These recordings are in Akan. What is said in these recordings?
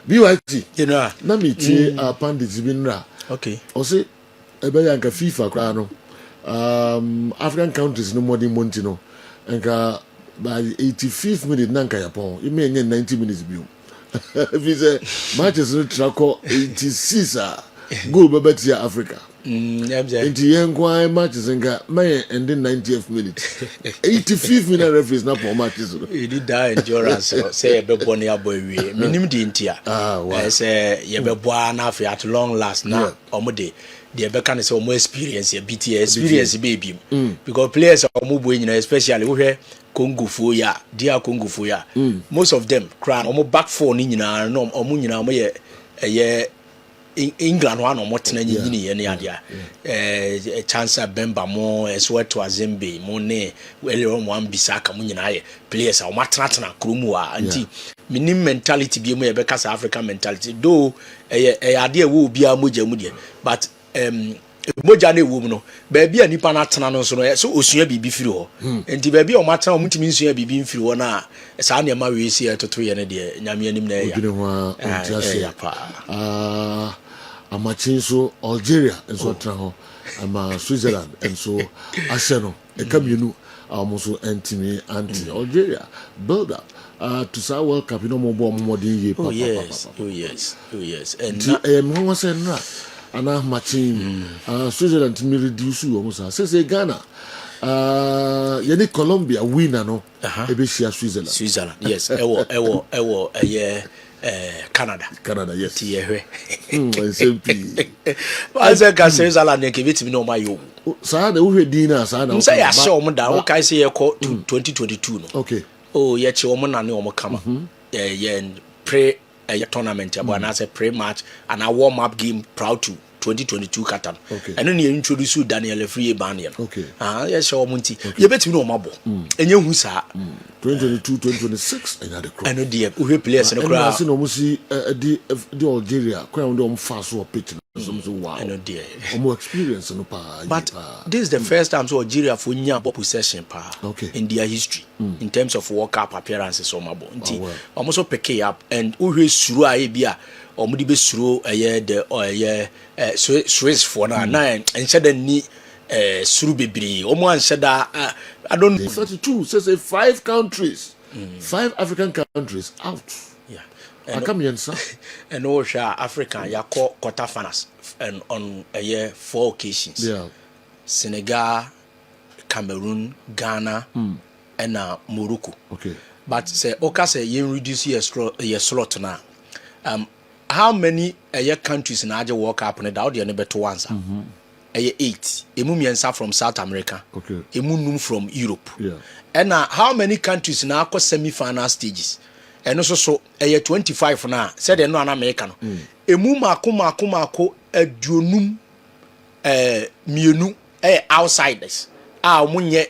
BYT. You know. Na me tie pandits binra. Okay. O say ebe ya nka FIFA kra no. African countries no more than Monty no. Nka by 85th minute na nka Japan. You may 90 minutes bi. If you say matches no track 86 goal bebe Africa. Into young matches and got my and then 90th minute. 85th minute referees not for matches. You did die endurance. Say a bebonia boy. Minimum dintia. Wow. Say you be born after at long last now. Omode. The Becan is more experience, BT experience, baby. Because players are moving, especially who Congo Fuya, dear Congo Fuya. Most of them cry almost back for Nina, no, or Munina, a England one or more than any idea. A chance at Bemba more, as well to Azembe, Monet, well, one Bisaka Munina, players are Matratana, Krumua, and minim mentality be more because African mentality, though a idea will be a muja, but mojane wo mu no baabi a nipa na atena no so no so osua bibi firi ho enti baabi o matena o mutimi nsua bibi mfiri ho na saa ne ma we si etoto ye ne de nyame anim na ya odine ho ontiase amachin so Algeria enso atena ho ama Switzerland enso ahye no e kamienu almost entimi anti Algeria build up to say World Cup no mo bo mo modern ye oh yes and mo say na ana matching Switzerland me reduce almost say Ghana yani Colombia winner no ebe share Switzerland yes ewo Canada yes tiehwe SMP Baza ka Switzerland nke betimi no mayo saa na uhwe din na saa na say ya show mo da wo kai say ye ko 2022 no okay oh ye che wo mo na ne wo mo kama ye pre a tournament about as a pre-match and a warm-up game proud to 2022 Qatar. Okay. And then you introduce Daniel Free Banian. Okay. Yes, sure, Munti. You bet me no mabo. And you who sa 2022, 2026 and the crowd. I know dear who players in the crowd. I see no see the Algeria crown on fast or pitch. Wow. I know dear. More experience no pa. But this is the first time so Algeria for nya possession pa. Okay. In their history in terms of World Cup appearances or mabo. Almost pick up and who suru bia or mudi be suru the Swiss for na and said ni suru bebri omo said that I don't know 32 says 5 countries 5 African countries out I come here sir and Osha Africa ya quarterfinals and on 4 occasions Senegal, Cameroon, Ghana and Morocco. Okay. But say okay say you reduce your slot now. How many countries in Asia World Cup in the audio never to answer? 8. Emu from South America. Okay. Emu from Europe. Yeah. And how many countries in our semi-final stages? And also so 25 now. Said no an American. Emu mako adunum mienu outsiders. Munye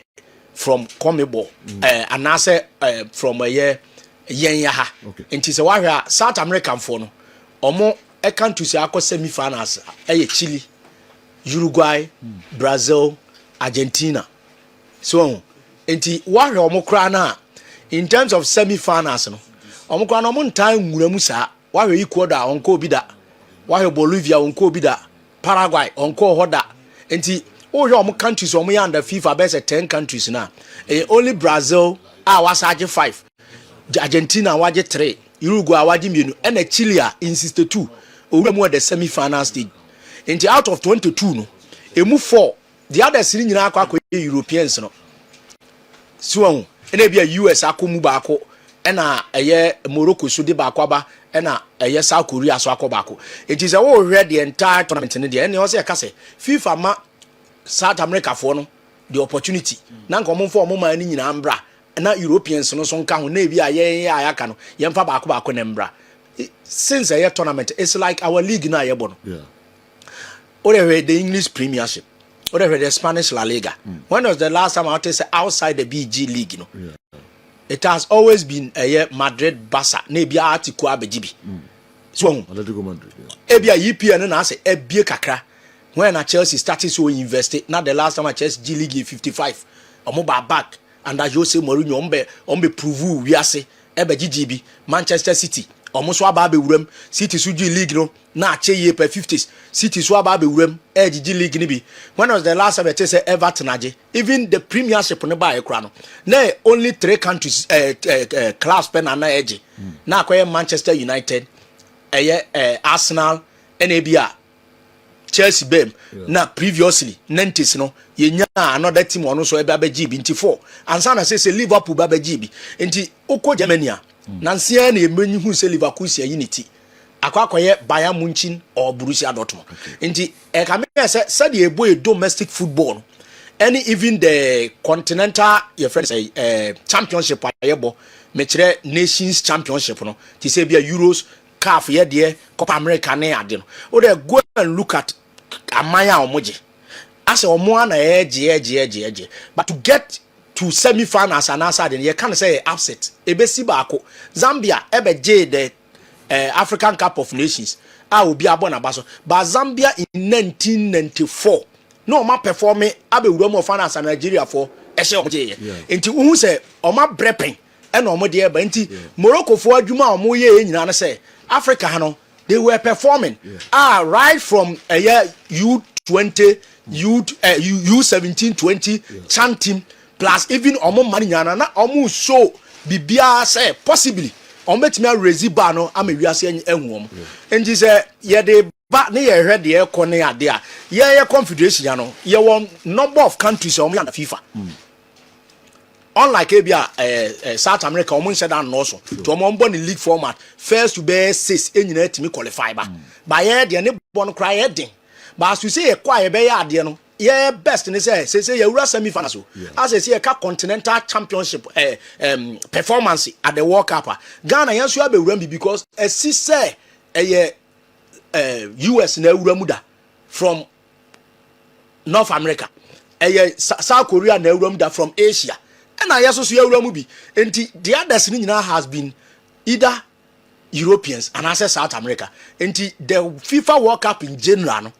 from Comebo and I say from a Yenyaha. And it's a South American for no. Omo e countries akọ semi-finals Chile, Uruguay, Brazil, Argentina. So enti wahwe omo kra na in terms of semi-finals no. Omo kra no omo ntan nwuramu sa wahwe Ecuador onko bi da. Wahwe Bolivia onko bi da. Paraguay onko hoda. Enti ohwe omo countries omo ya under FIFA best 10 countries na. Only Brazil wasaje 5. Argentina waje 3. Uruguay waji mienu and Chile in 62 owura at the semi-final stage. And out of 22 no e move 4 the other 3 nyina akwa Europeans no so and e bia US akomu baako na Morocco so de baako aba na South Korea so akọ it is a whole read the entire tournament in there and e say ka say FIFA ma South America for no the opportunity na nko mo ma ni nyina mbra na Europeans no so nka ho na bia ayaka no yemfa baako na mbra since a tournament it's like our league na yebo no or the English Premiership or the Spanish La Liga. When was the last time I say outside the BG League, you know? It has always been a Madrid Barca nebia article abejibi so Atletico Madrid ebia EPN na say ebie kakra when Chelsea started so invested not the last time I Chelsea G League in 55 omo ba back and Jose Mourinho ombe prove we ase ebe GGB Manchester City almost aba be wuram City suji league no na ache ye per 50s City so aba be wuram GG league ni bi when was the last time they say Everton age even the premiership no ba e kra no na only 3 countries class pen na age na akoye Manchester United Arsenal NABA Chelsea bem na previously 90s no yenya another team ono so ebe abeji bi nti 4 ansa na say Liverpool ba abeji bi nti ukọ Germany a nansia na emenyi hu say Liverpool sia unity akwakoye Bayern Munich or Borussia Dortmund nti e ka me say the ebo domestic football no any even the continental your friend say championship ayebo me kire nations championship no ti say bia Euros CAF ye de Copa America na ade no o dey go and look at amaya omoje as omo na eje but to get to semi-finals and outside you can say upset ebesi baako Zambia ebeje the African Cup of Nations obi abona baso but Zambia in 1994 no ma perform abewura mo finals and Nigeria for ehye omoje enti uhu say oma brepen e na omo de eba enti Morocco for adwuma omo ye nyina na say Africa no they were performing right from a year U20 U17 20 chanting plus even omo mani nyana na omo show bibia say possibly omo betimi raise bar no am wiase ehun omo nti say ye de ba ne ye hwe de ekọ ne ade a ye confederation ya no ye won number of countries omo ya na FIFA unlike Abia South America omo nse dan no so to omo mbo ni league format first to be 6 enyina etimi qualify ba ye de ne bo no cry heading but as you say kwa ye be ya ade no ye best ni say ye wura semi final so as say ye ka continental championship performance at the World Cup Ghana yan so abewura bi because esi say US na wura muda from North America South Korea na wura muda from Asia and I also see a bi enti the others ni nyina has been either Europeans and as South America enti the FIFA World Cup in general no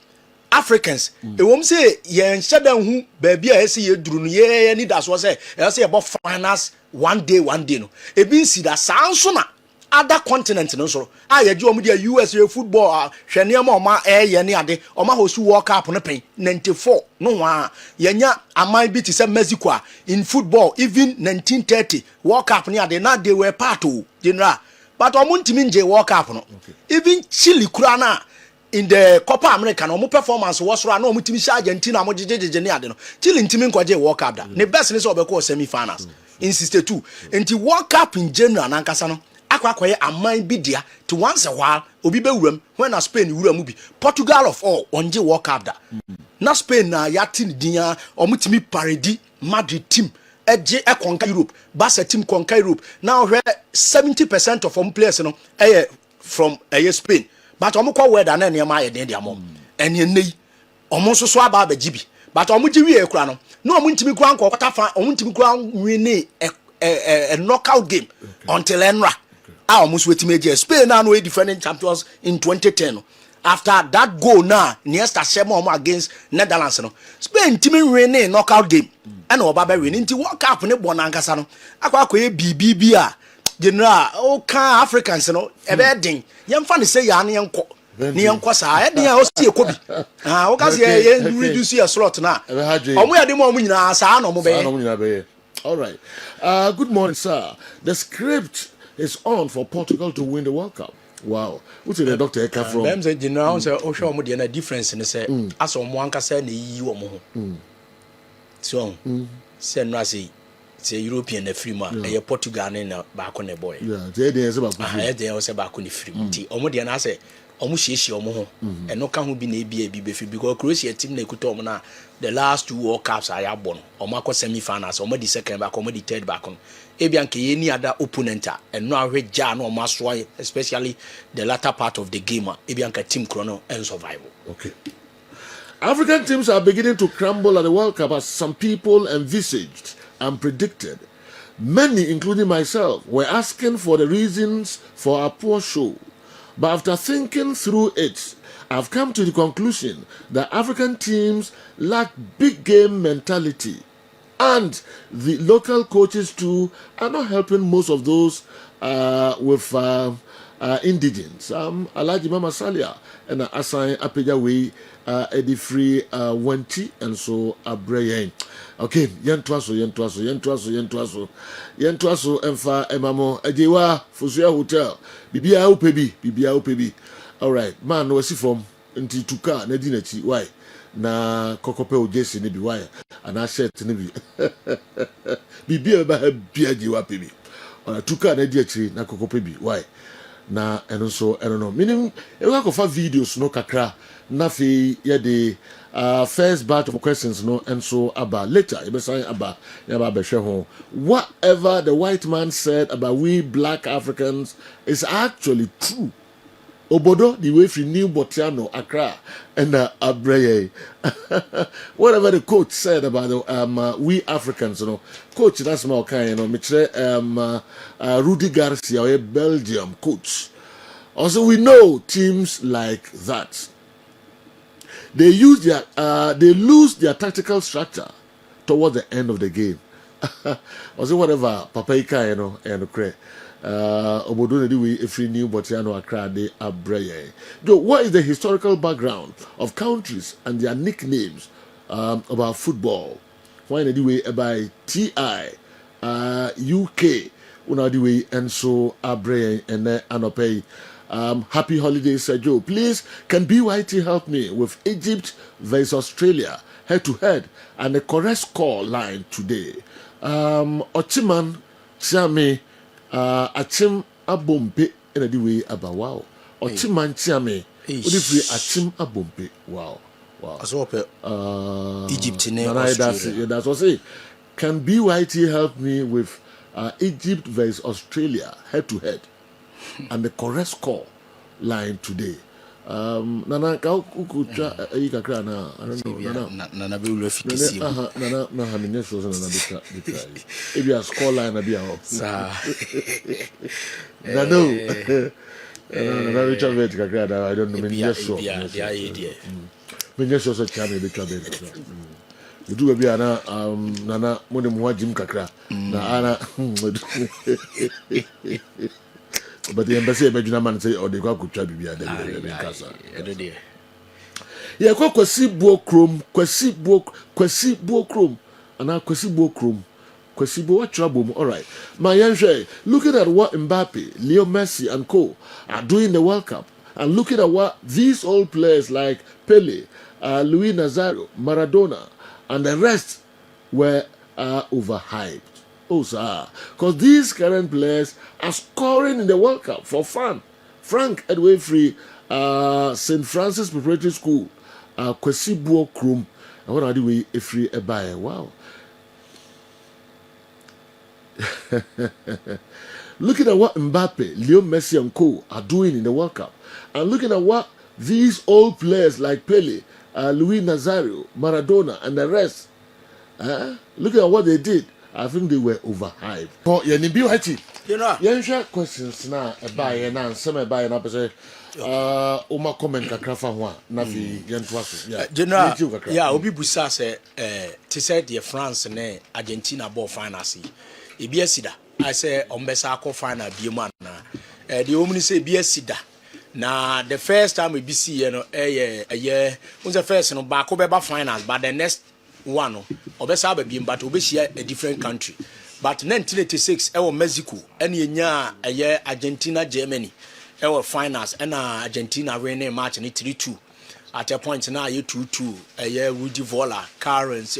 Africans e wom say ye nhyeda hu ba bia ese ye duru no ye need as was say about finals one day no e bi si da sanso na other continent no so ye ji omo dia US football hwene ma oma ye ne ade oma hosu World Cup no pen 94 no wa ye nya aman bi ti say Mexico in football even 1930 World Cup ne ade na they were part of general but omo ntimi nje World Cup no even Chile kura na in the Copa America no performance was run no mutimi sha Argentina mo jejeje ne ade no Chile ntimi nkwaje World Cup da ne best ne so obekọ semi finals in 62 enti World Cup in general na nkasa no akwakoye aman bi dia to once a while obi be wuram when na Spain wuram bi Portugal of all onje World Cup da na Spain na yatin dia omutimi paredi Madrid team eje konka Europe Barca team konka Europe now where 70% of them players no from Spain but omo kwa weather na ne ma ye den dia mom ene nei omo so so aba gibi but omo ji wie ekura no na omo ntimi kura nko kwata fa omo ntimi kura win a knockout game until enra omo so wetimi eje Spain na no defending champions in 2010 after that goal na Iniesta shema omo against Netherlands no Spain ntimi win knockout game and oba be win nti World Cup ne bo na nkasa no akwa akoye bibibi a general o kan Africans no ebe den yemfa ne say ya ne yenko ne yenko sa e den a o sie ekobi o ka se ye reduce your slot na omo ya de mo nyina sa na omo be all right good morning sir the script is on for Portugal to win the World Cup. Wow. What's the doctor Eka from? Them say general say o show mo de na difference ne say as omo anka say na yi omo ho so say no say European na free ma e Portugal na ba ko ne boy they dey say ba ko free they say ba ko ne free ti omo de na say omo hyehyɛ omo ho e no ka ho bi na bi be free because Croatia team na ekuta omo na the last 2 World Cups I have won omo akọ semi finals omo di second back omo di third back no e bia nke ye ni other opponent and no ahweja na omo aso especially the latter part of the game e bia nke team chrono and survival. Okay. African teams are beginning to crumble at the World Cup as some people envisaged and predicted. Many, including myself, were asking for the reasons for our poor show. But after thinking through it, I've come to the conclusion that African teams lack big game mentality. And the local coaches too are not helping most of those with indigents. Alaji Mama Salia and assign Apeja way Eddie Free Wanti and so Abrayan. Okay, Yentwaso, Emfa Emamo Ejewa Fusia Hotel. Bibia Upebi. All right, man, no see from until Tuka Nedinachi. Why? Na Kokopeo Jesse Nibi why? And I said to Nibi Bibia Bia Jiwa Pebi. Or Tuka Nediachi na Kokopebi. Why? Na and also I don't know. Meaning you go for videos no kakra na fi ye the first batch of questions no and so about later you be saying about whatever the white man said about we black Africans is actually true. Obodo the way from New Botiano, Accra, and Abreye. Whatever the coach said about the we Africans, coach that's my kind, Rudy Garcia, a Belgium coach. Also, we know teams like that. They use they lose their tactical structure towards the end of the game. Also, whatever Papa Ika, and Cray. Obodo we if new Botiano Accra de Abreye. Though what is the historical background of countries and their nicknames about football? Why the way by TI UK una the way and so Abreye and Anopay. Happy holidays, Sir Joe. Please, can BYT help me with Egypt versus Australia head to head and the correct score line today? Ochiman Chame Achim Abompe in a way about wow. Ochiman Chame Achim Abompe. Wow. Egypt that's what I say. Can BYT help me with Egypt versus Australia head to head? And the correct score line today. Nana Kaukucha Ikakra na I don't know. Nana be efficacy. Nana haminya shows na bita. If you score line na be a hop. Sa. Nano. Nana Richard vet kakra I don't know minya show. Dia idea. Minya show so chame be club. You do be ana nana mo de mo jim kakra. Na ana but the embassy of Benjamin say, or they go to Trabia, yeah, Kwasi Bokrum, and now Kwasi Bokrum, Kwasi Bo trouble. All right, my young looking at what Mbappe, Leo Messi, and co are doing in the World Cup, and looking at what these old players like Pele, Luis Nazario, Maradona, and the rest were overhyped. Oh, sir. Because these current players are scoring in the World Cup for fun. Frank Edway Free, St. Francis Preparatory School, Kwesi Buo Krum, and what are we a free a buyer? Wow. Looking at what Mbappe, Leo Messi, and co are doing in the World Cup, and looking at what these old players like Pele, Luis Nazario, Maradona, and the rest, looking at what they did. I think they were overhyped. But you need BYT. You know, you share questions now. Buy and answer my buy and up say, Oma comment kakrafa wa na fi yentwaso. Yeah. General. Yeah, obi busa say to say the France and Argentina ball finals. E bi asida. I say ombesa akọ final bi mu na. The omni say bi asida. Na the first time we be see you know who's the first no back over finals but the next one obesa ba bi but obeshia a different country but 1986 e wo Mexico ene enya Argentina Germany e wo finals and Argentina win match ni 3-2 at a point na 2-2 Rudy Voller Karens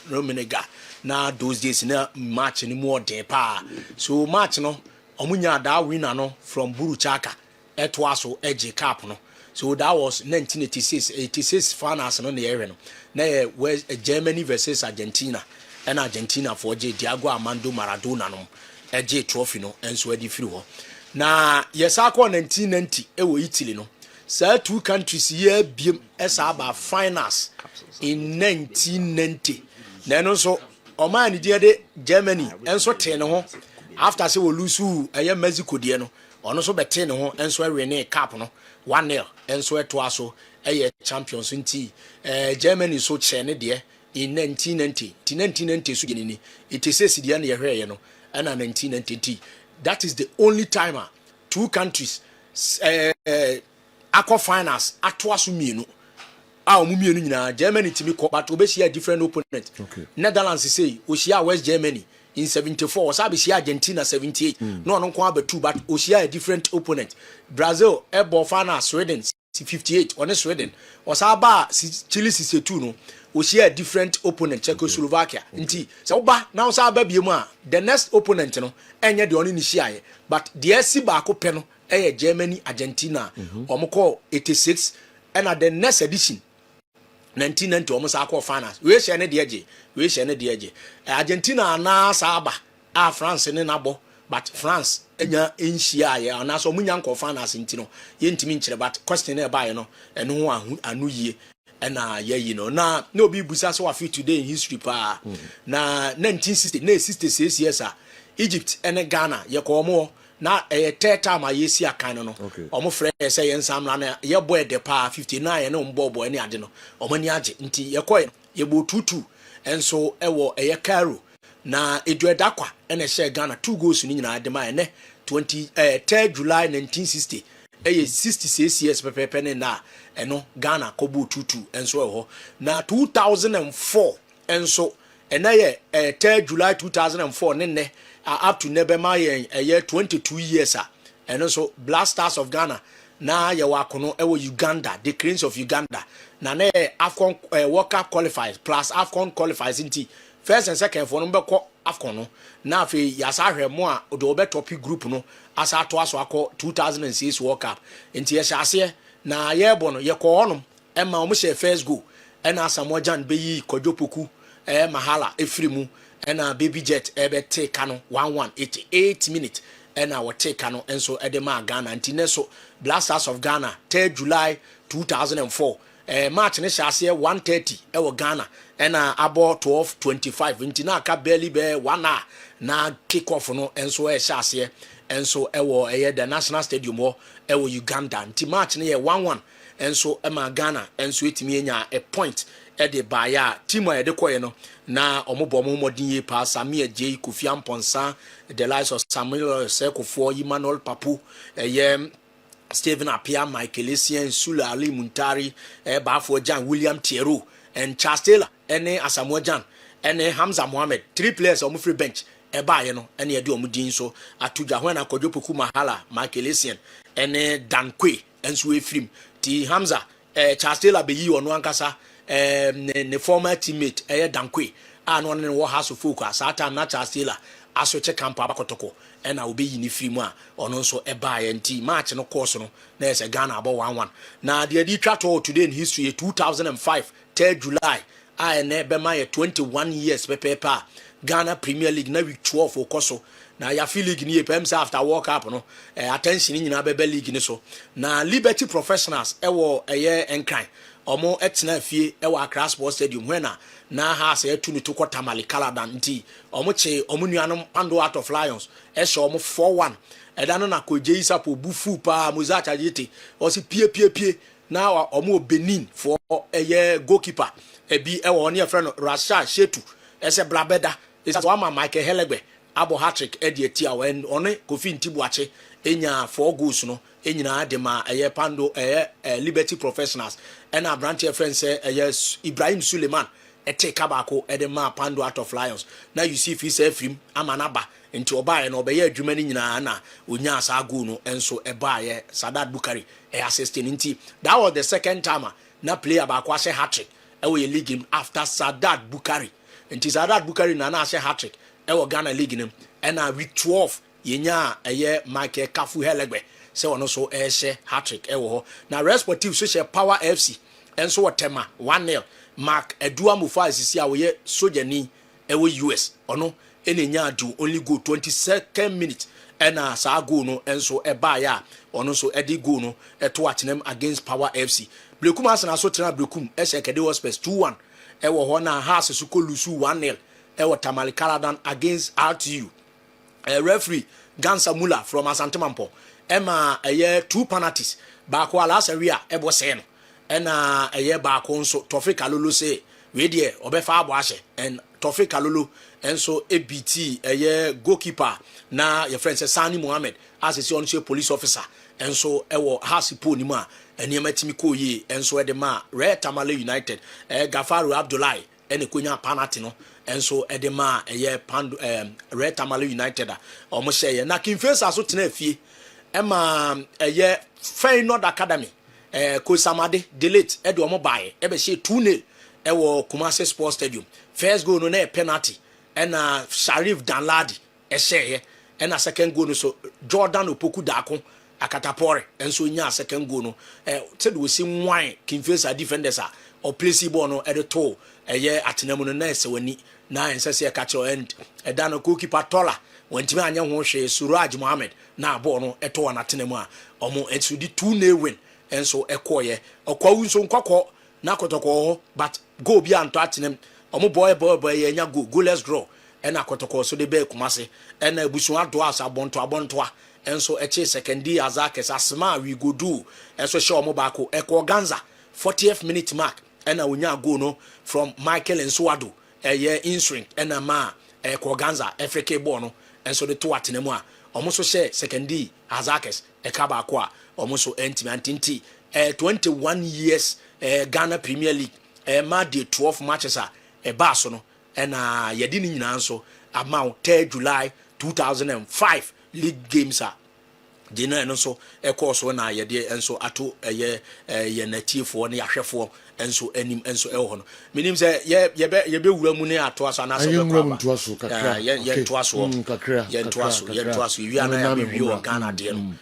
Romenega na those days na match ni more dey pa so match no omunya da winner no from Buruchaka etwaso eje cap no. So that was 1986 finals no na no. Na was Germany versus Argentina. And Argentina for Diego Armando Maradona no. Eje trophy no enso edi free ho. Na yesakwa 1990 e wo Italy no. Say two countries here biem esa about finals in 1990. Na no so oman die de Germany enso ten ho after say we lose Mexico die no. Ono so bete ne ho enso win cup no 1-0 enso etoaso champions nti Germany so chene de in 1990 so it is says the na ye no and 1990 that is the only time two countries aqua finals atoa so mienu a omu mienu nyina Germany timi ko but obeshia different opponent. Okay. Netherlands say oshia West Germany in 74 osabe shia Argentina 78 no no nko abetu but oshia a different opponent. Brazil ebo final Sweden 58 on Sweden osaba Chile 62 no oshia a different opponent Czechoslovakia. Nti so ba na osaba biemu a the next opponent no enye de oni ni shia but the si ba ko pe no Germany Argentina omko 86 and the next edition 1990 almost aqua finals we share ne de eje Argentina na saba France ne nabo but France enya enhia ye na so munya nko finals ntino ye ntimi nkyere but question e ba ye no eno ho anu yie na ye no na obi busa so afi today in history pa na 1960 na 66 years Egypt and Ghana ye ko mo na third time ayesi akan no omo frɛ say yensam na ye boy de pa 59 no mbobo ani ade no omo ni age nti ye koy ye bo tutu enso ewo eye Cairo na edueda kwa ene share Ghana 2 goals ni nyina de ma ene 3 July 1960 66 years pepepe ne na eno Ghana kobo tutu enso eho na 2004 enso ene ye 3 July 2004 ne up to Nebema a year 22 years and also Black Stars of Ghana na ye wakono ewo Uganda, the Cranes of Uganda na ne AFCON World Cup qualifiers plus AFCON qualifiers inti first and second for number AFCON no na fe yasa hwe mo a de obe topic group no asa to aso akọ 2006 World Cup inti ye hyase na ye bo no ye ko honum e ma omo she first goal e na Samojan beyi Kojopoku mahala efrimu ena baby jet ebe take kano 1188 minutes ena we take kano enso edema Ghana ntineso Black Stars of Ghana 3 July 2004 match ne shase 1:30 ewo Ghana ena abo 12:25 ntina aka barely be 1 hour na kick off no enso shase enso ewo the National Stadium ho ewo Uganda nti match ne ye 1-1 enso ema Ghana enso etimi enya a point ede baya team a de koye no na omobo modin ye pa Samia J Kofi Amponsa the likes of Samuel Sekofo Emmanuel Papu Stephen Apia Michael Essien Sula Ali Muntari Bafo Jan William Thiero and Charles Taylor ene Asamoah Jan ene Hamza Mohammed 3 players on free bench eba ye no ene ade omudin so atuja ho na Kojopoku Mahala Michael Essien ene Dankwe enso efrim ti Hamza Charles Taylor be yi ono ankasa ne former teammate Dankwe no ne wo house folk asata na Charles Taylor aso che camp abakotoko na obe yi ni film a ono nso eba ye nti match no course no na ese Ghana abo 1-1 na the edit today in history 2005 3 July na be my 21 years pepepa Ghana Premier League na week 12 okoso na ya feel league ni epem after World Cup no attention nyina be league ni so na Liberty Professionals ewo enkran omo etna fie ewo Accra Sports Stadium hwena na ha se etu ni to Tamale Kaladan nti omo che omo nuanom ando out of Lions so omo 4-1 edano na koje isapo bufu pa muzacha jete o si pie na omo Benin for goalkeeper ebi ewo ne friend Rasha Shetu ese Blabeda is as one Michael Helegbe abo hat-trick edi etia when one Kofi Ntibuache enya 4 goals no enyina de ma Pando Liberty Professionals and a branch friend say Ibrahim Suleiman take kabako edema Pando out of Lions now you see if he say film amanaba into oba no be adwumani nyina na onya asa go no enso eba Sadat Bukari assisting nti that was the second time na player ba kwa hat-trick we league him after Sadat Bukari nti Sadat Bukari na na hat-trick we Ghana league him and week 12 yenya Michael Kafu Helegbe se ono so share hat-trick ho na Respective so share Power FC enso wotema 1-0 Mark Edua Mufa sisi a we sojani US ono enenya do only go 22nd minute ena sa go no enso eba ya ono so edi go no eto atenem against Power FC Blekum asena so tena Blekum kede Hospitals 2-1 ho na Hearts so ko lusu 1-0 Tamale Kaladan against RTU referee Gansa Mula from Asantemampo Emma 2 penalties baako last area ebo se no ena baako nso Tofik Alolo say we there obefa abo ahye and Tofik Alolo enso ABT goalkeeper na your friend say Sani Mohammed as is on police officer enso ewo hasipo ni mu a eniema timi ko yi enso e de ma Red Tamale United Gafaru Abdullahi ene konya penalty no enso e de ma Red Tamale United a omo hye na Kimfesa so tena afie ema Feyenoord Academy Ko Samade delete e de omo bae e be hye 2-0 ewo Kumasi Sports Stadium first goal no na penalty ena Sharif Danladi hye ena second goal no so Jordan Opoku Dako akatapore enso nya second goal no said we see wine Kimfesa defenders a or place ball no e de to atenemu no na ese wani na ensese catch end edano goalkeeper Tola wentimi anya ho hwe Suraj Mohammed na ball no eto na atenemu a omo ensudi 2-0 win enso ekoye okwawu nso nkokọ na kotoko but goal bi anto atenem omo boy nya goalless draw ena kotoko so de be Kumasi ena ebusu ado asa abonto enso eche secondi azakes asma we go do enso show omo baako Ganza 40th minute mark ena wonya goal no from Michael Nsuado inswing ena ma Ganza FK ball no enso de to atenemu a omo so share secondi azakes baako a omo so antinti 21 years Ghana Premier League ma de 12 matches a baso no ena yedi ni nyina nso amount 3 July 2005 league games a dina no so so na yede enso ato ye natifo ne yahwefo enso anim enso ho no minim se ye be wura mu ne ato aso na so be kwa ye to aso wi ana ya wi o Ghana de no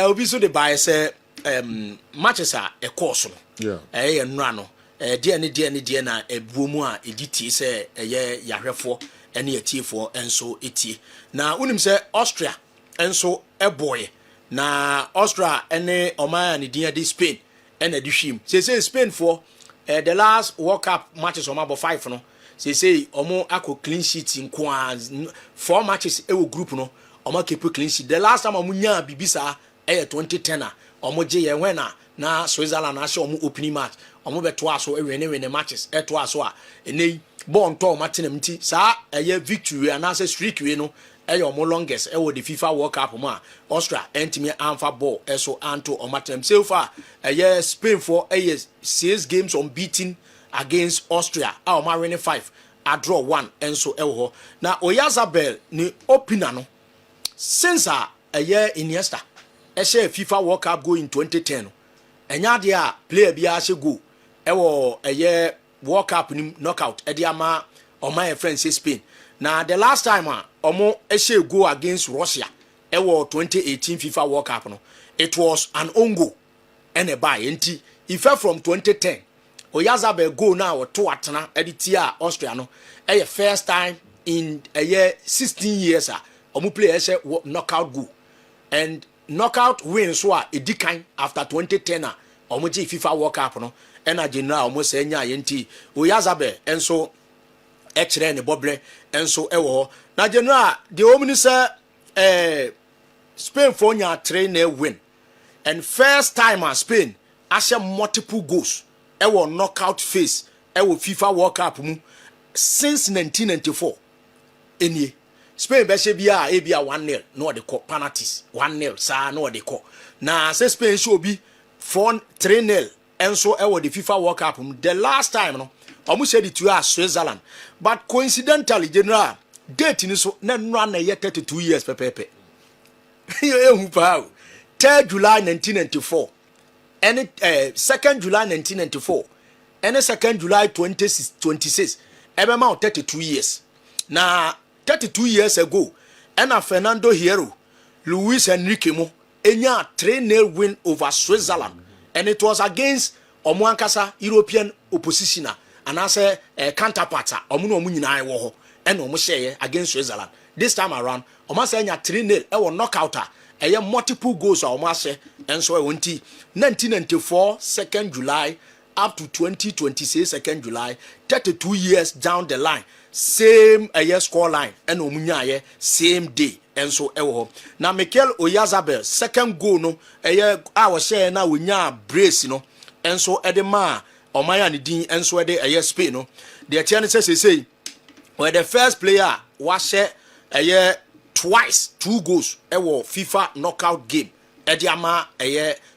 obi so de buy say matches a so no ye nra no de na ebuo mu a editi se ye yahwefo ene yatifo enso etie na unim se Austria enso boy na Austria ene omaya ne dia de Spain ene de hwim say Spain for the last World Cup matches on about 5 no say omo akọ clean sheet nko 4 matches ewo group no omo keep clean sheet the last time omo nya bibisa 2010 a omo je ye when na Switzerland na show omo opening match omo beto aso win matches eto aso a ene bon to matenam ti sa victory and as streak we no omo longest the FIFA World Cup ma Austria entime anfa ball so anto o matenam so far Spain for 6 games unbeaten against Austria o ma win 5 a draw 1 enso ho na Oyazabel ni opener no since Iniesta share FIFA World Cup go in 2010 enya de a player bia she go World Cup knockout ediama my friend say Spain na the last time omo share go against Russia 2018 FIFA World Cup no it was an own goal and a buy enti he fell from 2010 Oyazabel go now to atena editia Austria no first time in 16 years omo play knockout goal and knockout win so edikan after 2010 omo je FIFA World Cup no ena general omo se nya yenti Oyazabel enso ekire ne bobre enso ewo na general the omni say Spain for nya train win and first time Spain ashe multiple goals ewo knockout phase ewo FIFA World Cup mu since 1994 enie Spain be she bia 1-0 no de call penalties 1-0 sa no de call na say Spain show bi 4-3-0 enso the FIFA World Cup the last time no almost said it to Switzerland but coincidentally general date ni so na nra na 32 years pepepe you pa 3rd July 1994 and 2nd July 1994 and 2nd July 2026 ebema 32 years na 32 years ago and Fernando Hierro Luis Enrique mo enya 3-0 win over Switzerland and it was against Omuankasa European opposition and as a counterpart omu nyina wo ho and omu share against Switzerland this time around omu say nya 3-0 e wo knockout multiple goals omu ase and so e wonti 1994 2nd July up to 2026 2nd July 32 years down the line same score line and omu nya same day and so ewo na Mikel Oyazabel second goal no our share na we nya brace no and so edema omaya ni din and so Spain no the tian say were the first player was twice 2 goals FIFA knockout game Ediama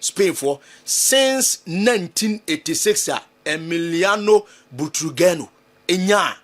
Spain for since 1986 Emiliano Butrugano enya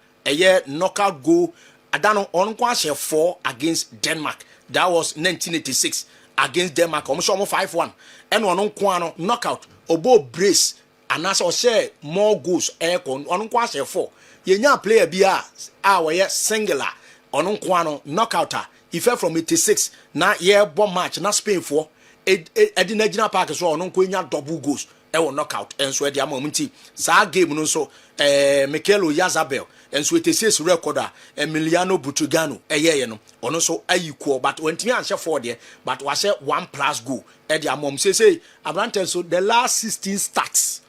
knockout goal adano on kwase 4 against Denmark. That was 1986 against Denmark. Almost 5-1 and on kwano knockout obo brace and as I say more goals on kwase 4 yenya player bia our singular on kwano knockout. He fell from 86 na year bomb match na Spain for Edinagina Park so on kwenya double goals knockout and so the moment sa game no so Mikel Oyarzabal and so 86 recorder Emiliano Butrugano no ono so equal but when me answer for there but was 1+ goal at the mom say Abrante so the last 16 starts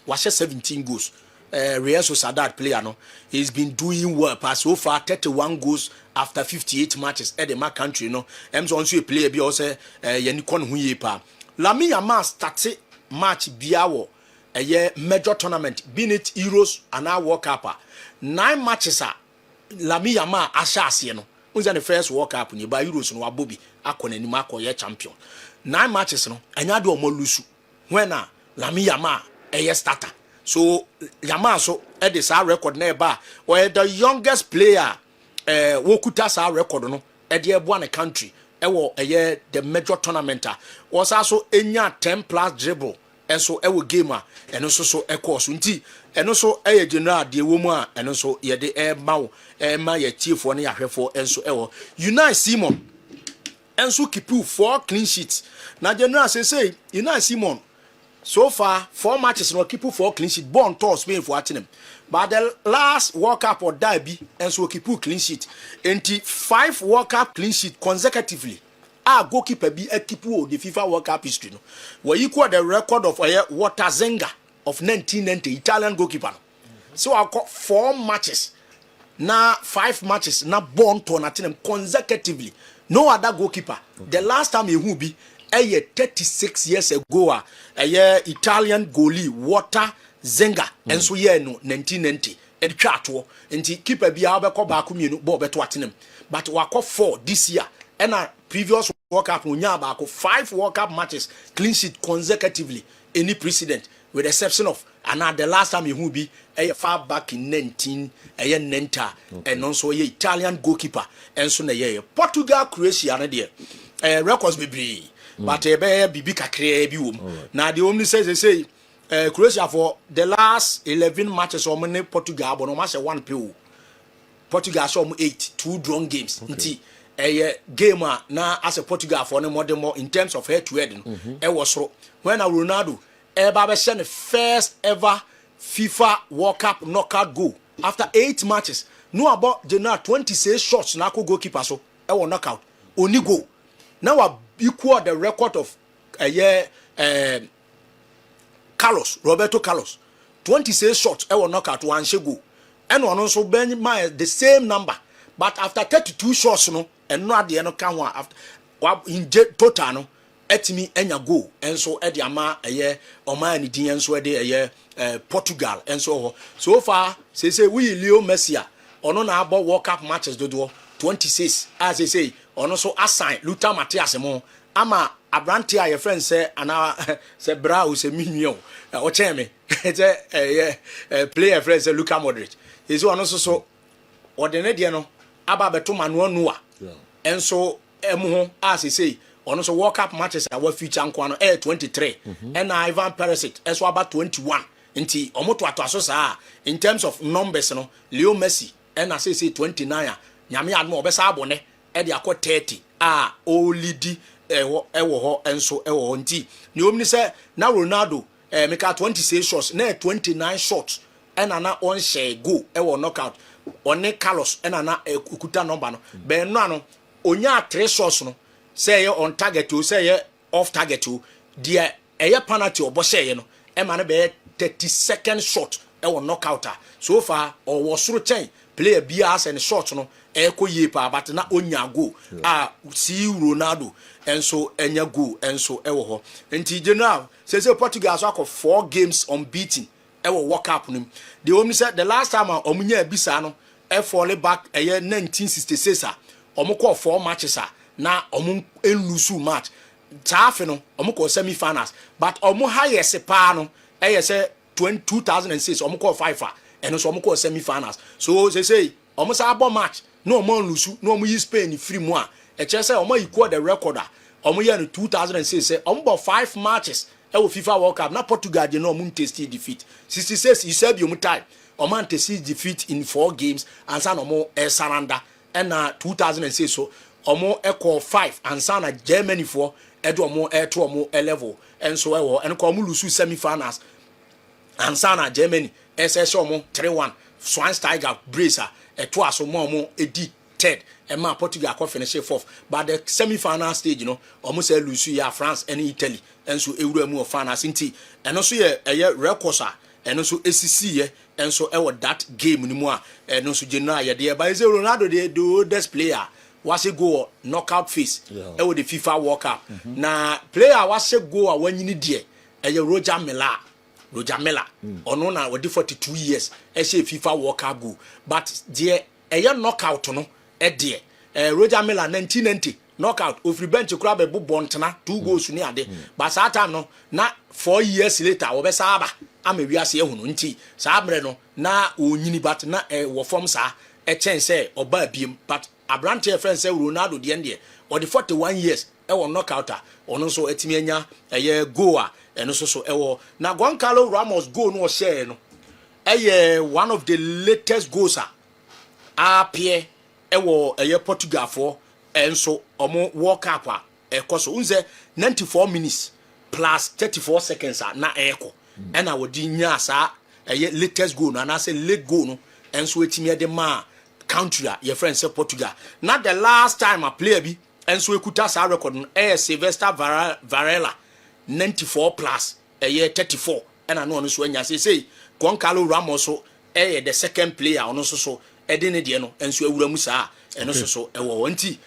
was 17 goals. Real Sociedad player no, he's been doing well pass so far 31 goals after 58 matches at the my country no. Ems also a player be also Yanikon Huye pa. Lamine Yamal started match biawo a year major tournament be it Euros and our World Cup 9 matches are Lamine Yamal ashasi no. Who's the first World Cup ni by Euros no Bobby akone ni mako ye champion 9 matches no anyado omolusu when na Lamine Yamal a starter. So Yamal so this our record nearby where the youngest player wokuta our record no at the one country a year the major tournament was also enya 10+ dribble and so gamer and also so a course unti and also a general the woman and also ye the air bow my chief one ya for and so Unai Simon and so keep 4 clean sheets. Now general say Unai Simon so far 4 matches no keep 4 clean sheet born to Spain for watching him. But the last World Cup or derby and so keep clean sheet. Enti 5 World Cup clean sheet consecutively. Goalkeeper be a keep the FIFA World Cup history no. Where equal the record of Walter Zenga of 1990 Italian goalkeeper. So I got 4 matches. Now 5 matches now born to him consecutively. No other goalkeeper. Okay. The last time he will be 36 years ago, Italian goalie Walter Zenga, and so no 1990. And Chato, and he keep a biabako bakumino bob at Wattenham. But wako 4 this year, and a previous World Cup Munyabako 5 World Cup matches clean sheet consecutively, any precedent, with the exception of the last time he will be far back in 1990, and also Italian goalkeeper, and so Portugal, Croatia, and there records be. But bibi kakre bi wom na the only says they say Croatia for the last 11 matches or many Portugal but no match 1 PO Portugal show 8 2 drawn games nti game na as a Portugal for no more in terms of head to head was so when Ronaldo be send the first ever FIFA World Cup knockout goal after 8 matches no about general 26 shots na goalkeeper so knockout only goal now equal the record of Roberto Carlos 26 shots knockout 1 goal and one also Ben the same number but after 32 shots no and not the end can one after in total no etimi enya goal and so e the ama Oman ni and so de Portugal and so far say we Leo Messi ono na about World Cup matches do 26 as they say ono so assign Luther Matias mo ama Abrante your friend say ana say bra say minyo o cheme player friend say Luka Modric is one also so ordinary de no aba beto manu noa and so ho as they say ono so World Cup matches our future nko no 23 and Ivan Perisic so about 21 nti omoto ato saa in terms of numbers no Leo Messi and I say 29 nyame admo obesa abone e de akọ 30 olidi ewo ho enso ewo nti ni omni say na Ronaldo make 26 shots na 29 shots and na on share go ewo knockout one Carlos and na okuta number no be no ano onya 3 shots no say on target to say off target to dia penalty obo share no e ma no be 32nd shot ewo knockout so far or was soro chen player bias and shot no eko yepa but na onya go see Ronaldo and so enya go and so ewo ho enti general say Portugal so 4 games unbeaten ewo World Cup nim the only said the last time omunya bisa no fall back 1966 omo call 4 matches na omo lose match tafe no omo call semi finals but omo highest pa no say 2006 omo call 5 and so omo call semi finals so say omo sa abo match no omo lose no omo yi Spain free mu a say omo equal the record omo year in 2006 say omo 5 matches FIFA World Cup na Portugal dey no omo tasty defeat 66 you said you time omo tasty defeat in 4 games and san omo surrender and 2006 so omo call 5 and san Germany for edo omo to omo level and so and ko omo lose semi finals and san Germany SS omo 3-1 Schweinsteiger bracer to aso omo edi third and ma Portugal ko finish 4th but the semi final stage you know almost lose ya France and Italy and so ewura mu of finals nti and also ye records and also ACC ye and so that game ni mu a and also general ye there by Ronaldo the oldest player was a go knockout phase the FIFA World Cup na player was a go a when you need there Roger Milla ono na we 42 years e say FIFA World Cup go but there knockout no Roger Milla 1990 knockout ofri bench kura be bontena 2 goals ni ade but that time no na 4 years later we be saba amawiase ehunu nti saa bre no na onyini but na wo form saa chen say oba biem but abrante friend say Ronaldo de ende or the 41 years e knockout ono so etimi anya goal eno so e na Goncalo Ramos goal no share no one of the latest goals appear Portugal for and so omo World Cup so unze 94 minutes plus 34 seconds na eko and I would nya sa latest goal na say late goal no and so etimi de ma country your friend say Portugal not the last time a player bi and so ekuta sa record no Sylvester Varela 94 plus 34 and I know so nya say Goncalo Ramos so the second player ono so edene de no enso awura mu saa eno so ewo nti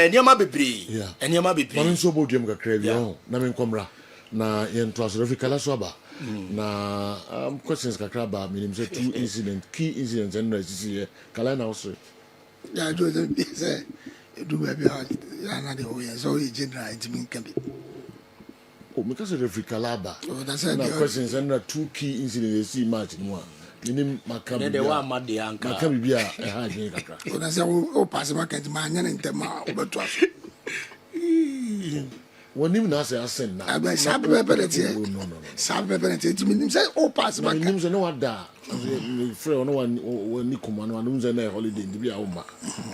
niam bebre niam bebre man so bodiem kakra bi ho na men komra na yento aso Africa la so aba na questions kakra ba minim say key incidents and no sisi kala na also ya jo say do be ya na de ho yen so general intimi kan bi because of Africa la ba na questions and 2 key incidents see match no minim makabi de wa amade anka makabi bia ha gye kakra ona se o pass market ma anya ntema obeto aso wonim na say asen na aba sabe penalty sabe penalty ti minim say o pass market minim say no wada free ono wani komano anu say na holiday ndi bia o ma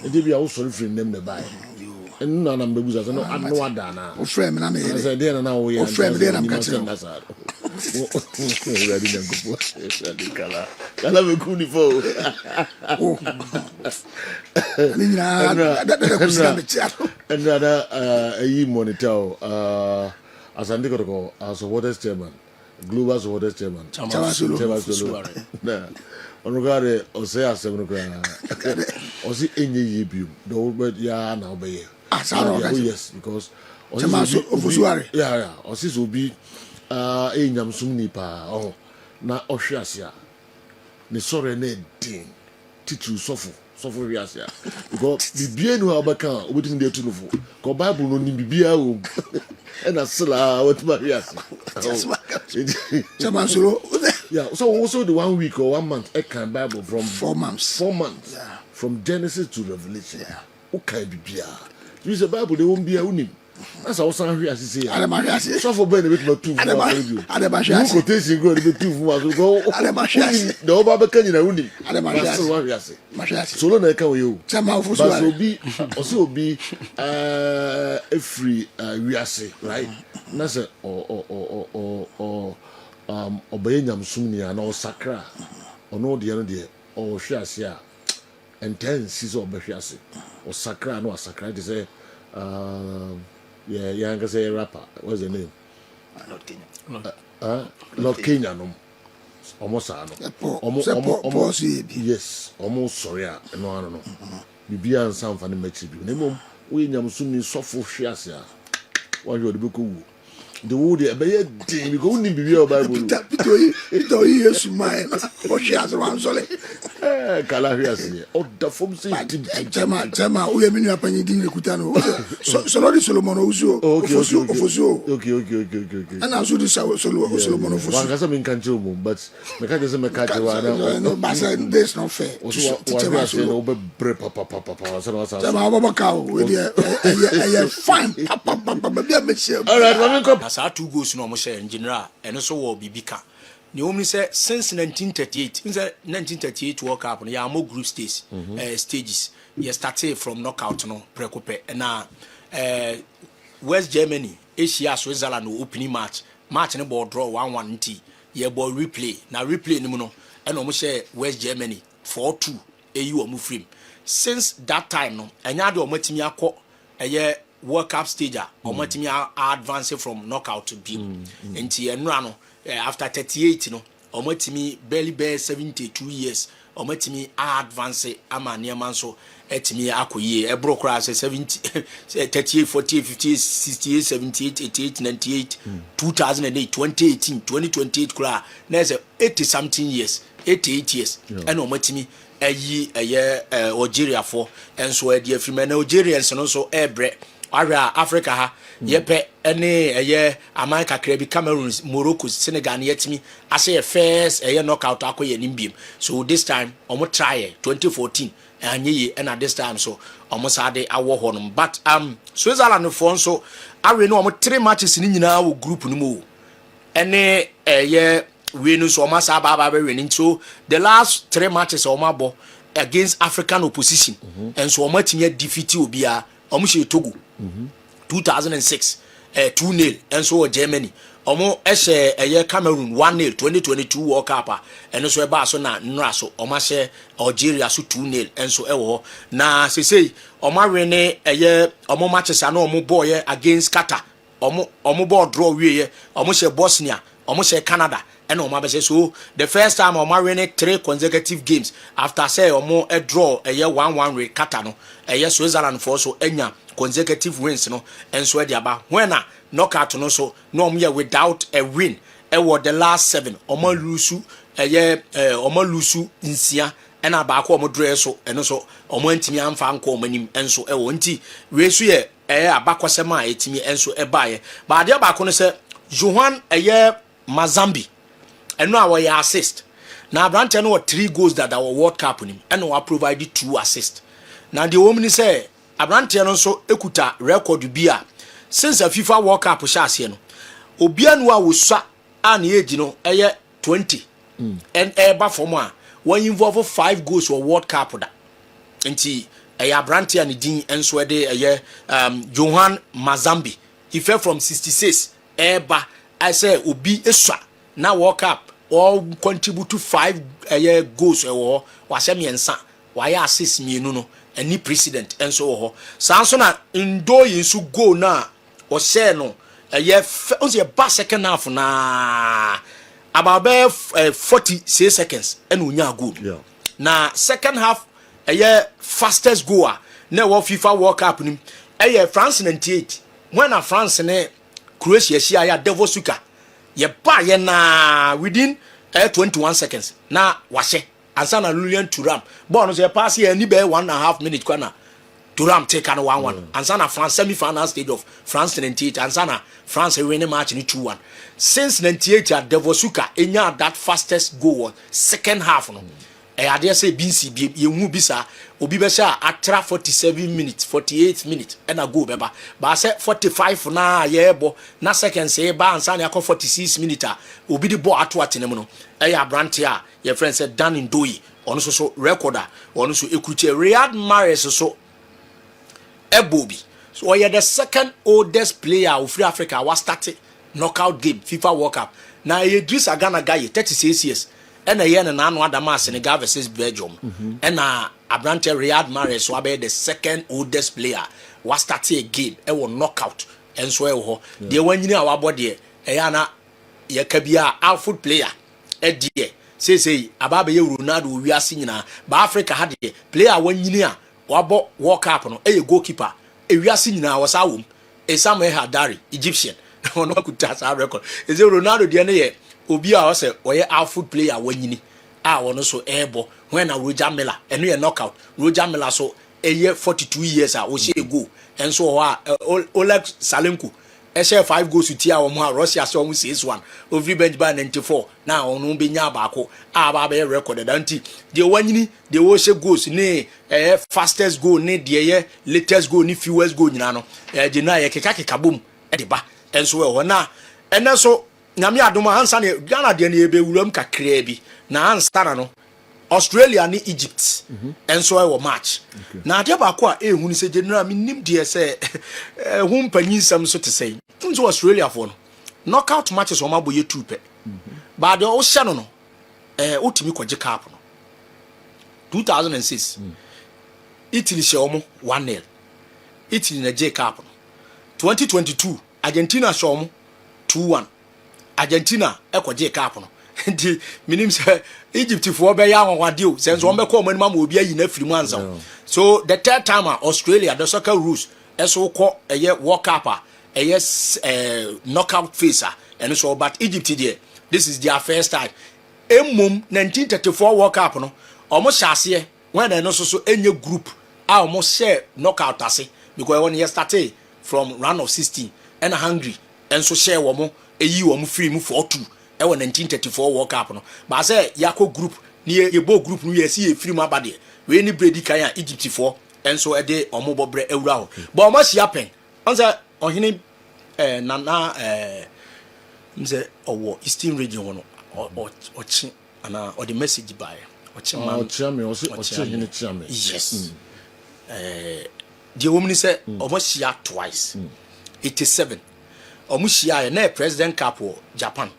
ndi bia o sorry free nem na buy en na na mbebuza say no anu wada na o free me na me say dey na o ye o free me dey na mka say ready na go kala me kuni fo another ayi monitor asante ko as supporters chairman global supporters chairman Chama na onugare o say asem no kra o si enye yibiu do ya na obeye yes because Chama Ofusuare yeah o si so bi enyam sumni pa na ohweasia ne sore na din titu sofo hweasia because bibie no abaka obetim de tunufo ko bible no ni bibia o na sala watuma hweasia Chama solo yeah so also the 1 week or 1 month e kan bible from 4 months yeah. From Genesis to Revelation okay bibia you say bible de won bia unim. That's how some here say. So for Ben with my 2 for quotation go the 2 for go. The oba can na uni. So no na ka we o. But so be also be free we say right. Na say obey nyam sumni na o sakra. Ono de no de o hwe ase a intense is obehwe ase. O sakra no sakra de say yeah, I can say rapper. What's the name? Not Kenya, no. Almost, almost. Yes, almost. Sorry, no. Bibia and some funny matches. Nemo, we nyam soon suffer shares. What you do? The wood, a bear thing. We go in Bibia Bible. Ito yes, smile. What she has around solid. Calarias, oh, the form say, Chama, we are many apani di rekutano. So Lord Solomon Ozo, okay. And also the Solomon Ozo. One has been canceled, but mechanism No, but that's not fair. All right, as our 2 goals no mo share in general and also will be bika. The only say since 1938, in the 1938 World Cup, there are more group stages. Stages. You started from knockout no precope and now West Germany, Asia, Switzerland no opening match no ball draw 1-1 T. Ye ball replay. Now replay no no and almost share West Germany 4-2 AU or move since that time no and ya do omatimi akọ World Cup stage or matimi advance from knockout to be nti enra no after 38 no omatimi barely 72 years omatimi advance ama neman so etimi akoye ebro kra 70 38 48 58 68 78 88 98 2008 2018 2028 kra na 80 something years 88 years and omatimi Algeria for and so a dear female Algerians and also Ebre Africa ha yepe any America Caribbean Cameroon Morocco Senegal yetimi I say first knockout akoye nimbim so this time omo try 2014 and ye and at this time so almost had a war honum but Switzerland for so I know omo 3 matches in nyina group no mu any we know so much about winning so the last 3 matches omabo against African opposition and so much defeat obia omo Togo 2006 2-0 and so Germany omo Cameroon 1-0 2022 World Cup and so eba so na nra so omo Algeria so 2-0 and so na say omo win omo matches na omo boy against Qatar omo ball draw we omo Bosnia omo Canada and so the first time Omar winning 3 consecutive games after say a draw 1-1 with Qatar no Switzerland for so enya consecutive wins no and so aba when knockout no so no without a win the last 7 Omar lusu nsia and abako omo draw so and so omo ntimi amfa anko omanim and so nti we so ye abakwasema etimi and so ebaye but the abako no say Johan Mazambi and now we assist. Now Branton no 3 goals that our World Cup him and we provided 2 assists. Now the woman say Abranton also ekuta record bia since a FIFA World Cup shase no. Obia no wo swa an age no 20 and eba for more when involve 5 goals for World Cup da. Nti Abranton din enso de Johan Mazambi. He fell from 66 eba I say obi eswa na World Cup all contribute to 5 goals was miensa why assist me no any precedent and so sanso na ndo yinsu goal na o share no only a second half na about 46 seconds and unya goal na second half fastest goal na FIFA World Cup ni France 98 when a France ne Croatia shia ya Devil Suka ye ba ye na within 21 seconds na washe ansana Lilian Thuram ball no say pass here ni be 1.5 minutes kwana Thuram take an 1-1 ansana France semi-final stage of France 98 ansana France win match ni 2-1 since 98 at Devosuka enya that fastest goal second half no I dare say BC ye mu bisa obi be say atra 47 minutes 48 minutes and a go beba but say 45 na ye bo na second say ba ansa na 46 minutes obi the ball ato atenem no Brandt a your friend said Dan Ndoi on so recorder on so ekuche Riyad Mahrez so ebobi so you're the second oldest player of Free Africa was started knockout game FIFA World Cup na Idris Agana guy 36 years and a year and an Adama Senegal versus Belgium and Abrante Riyad Mahrez so be the second oldest player was starting a game will knockout and so the one you know our body na yakabia outfoot player dear say ababe Ronaldo we are seeing na but Africa had the player one year wabo World Cup no goalkeeper we are seeing na was awum Samuel Hadari Egyptian no could touch our record is Ronaldo the obi a say oye outfoot player wanyini ono so ebo when na Roger Miller eno ye knockout Roger Miller so a year 42 years o she go and so Oleg Salenko share 5 goals to tia o mo Russia so mo 6-1 over bench by 94 now ono be nya baako aba be record danti de wanyini de wo she goals ni fastest goal ni de ye latest goal ni fewest goal nyina no de na ye keka bom e de ba enso e ho na ene so nyame adoma ansa ne Ghana de na ebe wuram kakra bi na ansa na no Australia ni Egypt enso e wo match na de baako a ehunu se general mi nim de se hu mpanyin sam so te sei tunzo Australia for no knockout matches o maboye 2 pe but o hye no no otimi kwaje cup no 2006 Italy hye omo 1-0 Italy na J cup no 2022 Argentina hye omo 2-1 Argentina ekwaje cup no ndi minim se Egypt for be ya wawade o sense won be call money ma obi ayi na firi mu ansa so the third time Australia the soccer rules eso ko eye World Cup knockout phase and so but Egypt there this is their first time emom 1934 World Cup no almost shase when they no so enye group almost share knockout ase because when you started from round of 16 and Hungary and so share womo eyi womo free mu 4-2 e 1934 World Cup no but say yako group ni ye bo group no ye si e free mu abade we ni bredi kan ya Egypt for and so e de omo bobre ewura ho but omo sia pen on say ohini nana mze owo Eastern region wono ochi ana o the message by ochi man ochi hini chiame yes the woman say omo sia twice 87 omo sia na president cup Japan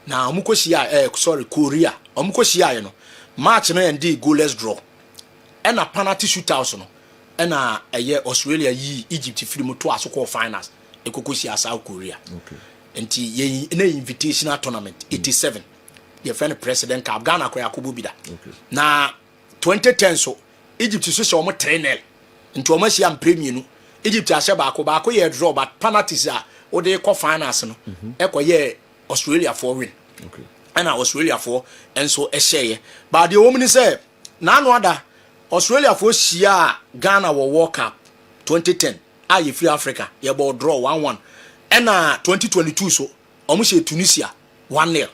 na omo ko sia Korea omo ko sia no match no end goalless draw and a penalty shootout no and a Australia yi Egypt film to asoko finals ekokosi South Korea okay enti ye na invitational tournament 87 the friend president cup Ghana ko yakubu bida okay na 2010 so Egypt so se omo 3-0 enti omo sia premier no Egypt ahye baako ye draw but penalties a o de ko finals no ekoye Australia for win okay and Australia for and so ehye but the woman say na no other Australia for shia Ghana World Cup 2010 aye free Africa ye ball draw 1-1 and 2022 so omo she Tunisia 1-0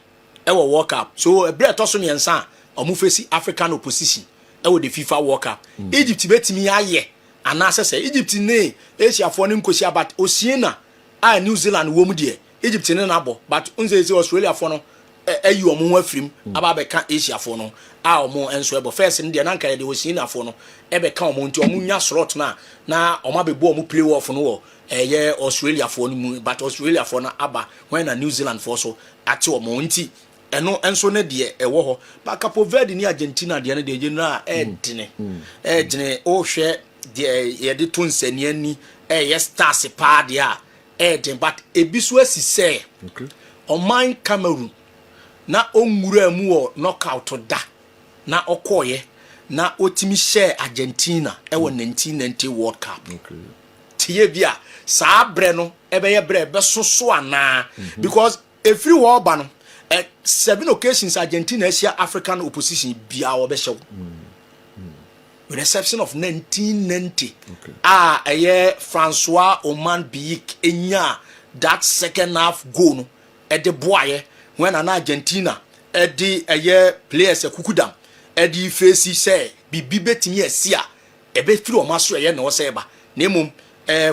e World Cup so e bre to so nyensa omo face African opposition e the FIFA World Cup Egypt betimi aye anase say Egypt ne Asia for ne nkosia but Oceania New Zealand wo mu de Egypt ne na abo but unze say Australia for no ayi omo afrim aba be ka Asia for no omo enso ebo first ne de na nka de Oceania for no e be ka omo nti omo nya slot na omo be bo omo play off no wo Australia for no but Australia for na aba when na New Zealand for so ate omo nti eno enso ne de ewo ho ba Cape Verde ni Argentina de ne de general edine o hwe de ye de to nsani ani stars pa de a edin but ebiso asise okay oman Cameroon na onwura mu wo knockout da na okoye na otimi share Argentina ewo 1990 World Cup okay tie bia saa bre no ebe ye bre be soso ana because every world ba no 7 occasions Argentina Asia African opposition bia wo be hyew with the exception of 1990 okay Francois Oman Biik enya that second half goal no e de boaye when an Argentina e de players kukudam e de face say bibi betimi asia e be firi o maso ye na o say ba nemum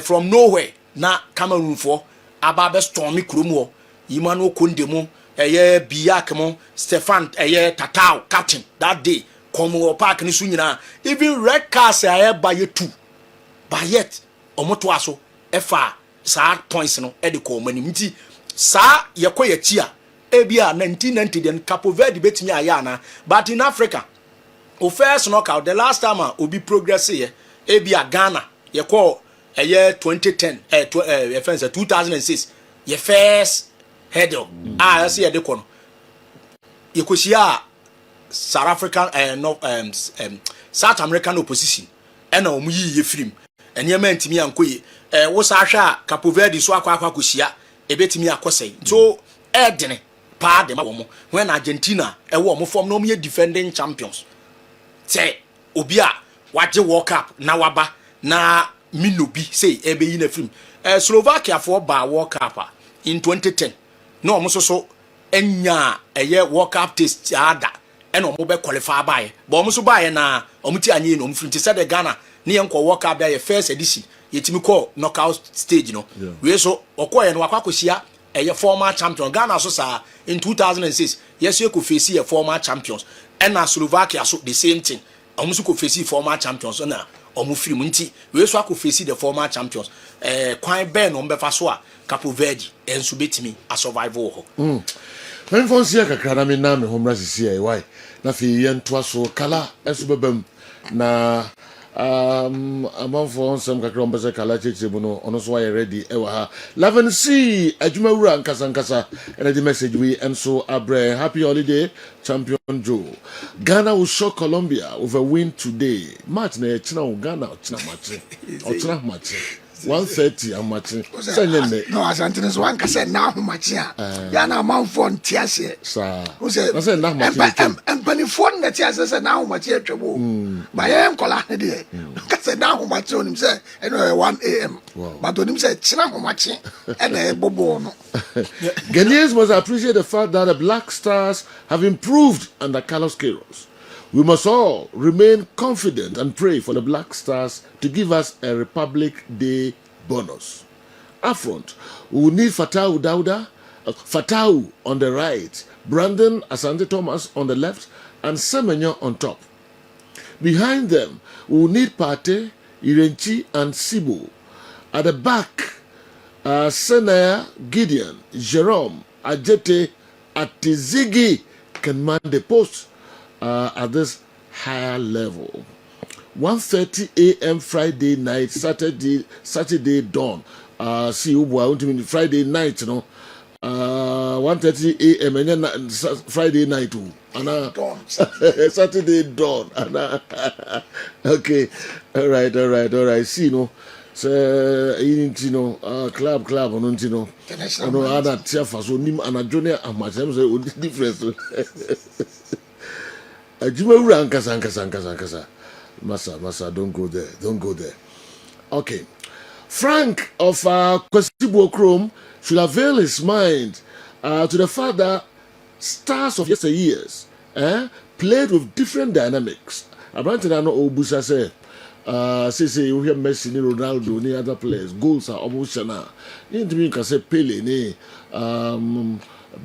from nowhere na Cameroon for aba be stormy krom ho Imanu Kondemu Biak mo Stefan Tatao captain that day come park ni so nyina even red cars by ye 2 but yet omoto aso efa sa points no e de ko mani nti sa ye ko ye chi a ebia 1990 den Cape Verde betimi aya na but in Africa o first knockout the last time obi progress here ebia Ghana ye ko 2010 2006 ye first header I see ye de ko no ye ko shia South African South American opposition ena omu yi film enema ntimi ankoye wo sa hwa Cape Verde so akwa koshia ebetimi akosai so edene pa de ma wo mo when Argentina e wo mo form no mo defending champions say obi a waje World Cup na waba na minobi say ebe yi na film Slovakia for ba World Cup in 2010 no omo so enya eye World Cup test ada e no mo be qualify bae but omo so bae na omo ti anye no omo film ti say the Ghana ne yenko World Cup ya first edition yetimi call knockout stage no we so okoye no akwakosia eye former champion Ghana so sa in 2006 yes you could face a former champions and na Slovakia so the same thing omo so could face former champions na omo film nti we so could face the former champions kwan ben no mbefa so a Capo Verde enso betimi a survival ho when fonsia kakra na me na me homra sisi ai why na fi yentoa so kala enso bebam na amanfo nsem kakra mbese kala chechebu no ono so why ready e wa ha 11C adwuma wura nkasa and the message we enso abre happy holiday champion Joe. Ghana will shock Colombia with a win today. Match na China Ghana China match. Or China match. 1:30 and match. No, as Anthony one can say now match. Ya na man for Tiase. Sir. I say now match. And penny phone that Tiase say now match trouble. By am kola dey. Can say now match on him say 1 a.m. But on him say China match. And bobo no. Ghanaians must appreciate the fact that the Black Stars have improved under Carlos Queiroz. We must all remain confident and pray for the Black Stars to give us a Republic Day bonus. Up front, we will need Fatau on the right, Brandon Asante Thomas on the left, and Semenyo on top. Behind them, we will need Pate, Irenchi, and Sibo. At the back, Senaya, Gideon, Jerome, Ajete, Atizigi can man the post at this higher level. 1:30 a.m. Friday night, Saturday dawn. See you boy, Friday night, you know. 1:30 a.m. and then Friday night too. Saturday dawn. Okay, all right. See, you know. So you know, club, on you know, other tiafa so nim anajonia amachem say difference. Ajuma ankasa. Masa, don't go there. Okay. Frank of Kwesibo Chrome should avail his mind to the fact that stars of yesteryears played with different dynamics. Apparently, I know Obusa say, you hear Messi, Ronaldo, any other players, goals are almost shana. You can say Pele,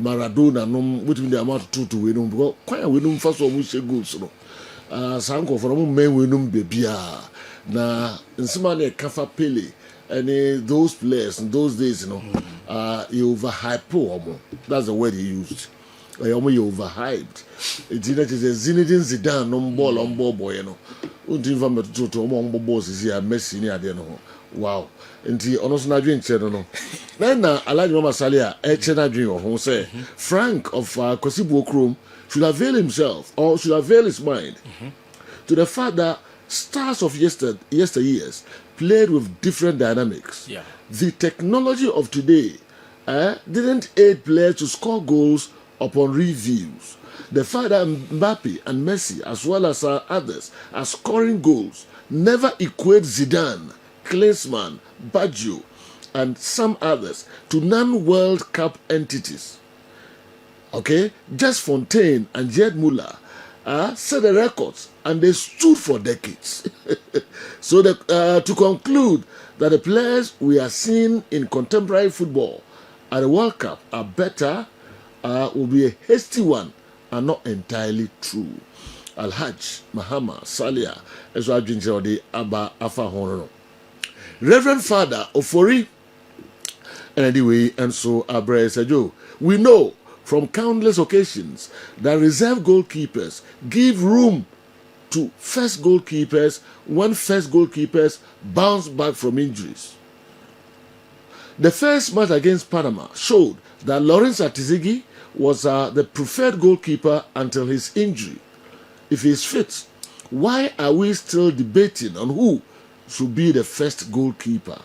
Maradona, which means the amount of to win, because quite win first of all, goals. Sanko from men win baby. Na in Simane Kafa Pele, and those players in those days, you know, you overhype. That's the word he used. You overhyped. It's Zinedine Zidane on ball boy, you know. Until to among boss is here, Messi near the no. Wow. Until almost not doing no. Then I like Mama Salia, Chena Dream, who say Frank of Kwesibo Chrome should avail himself or should avail his mind to the fact that stars of yesteryears played with different dynamics. Yeah. The technology of today didn't aid players to score goals upon reviews. The fact that Mbappe and Messi, as well as others, are scoring goals never equate Zidane, Klinsmann, Baggio, and some others to non-World Cup entities. Okay? Just Fontaine and Gerd Müller set the records and they stood for decades. So to conclude that the players we are seeing in contemporary football at the World Cup are better will be a hasty one and not entirely true. Alhaj Mahama Salia Ezra Abba Afa Hono. Reverend Father Ofori, and anyway, and so Abre Sejo, we know from countless occasions that reserve goalkeepers give room to first goalkeepers when first goalkeepers bounce back from injuries. The first match against Panama showed that Lawrence Atizigi was the preferred goalkeeper until his injury. If he is fit, why are we still debating on who should be the first goalkeeper?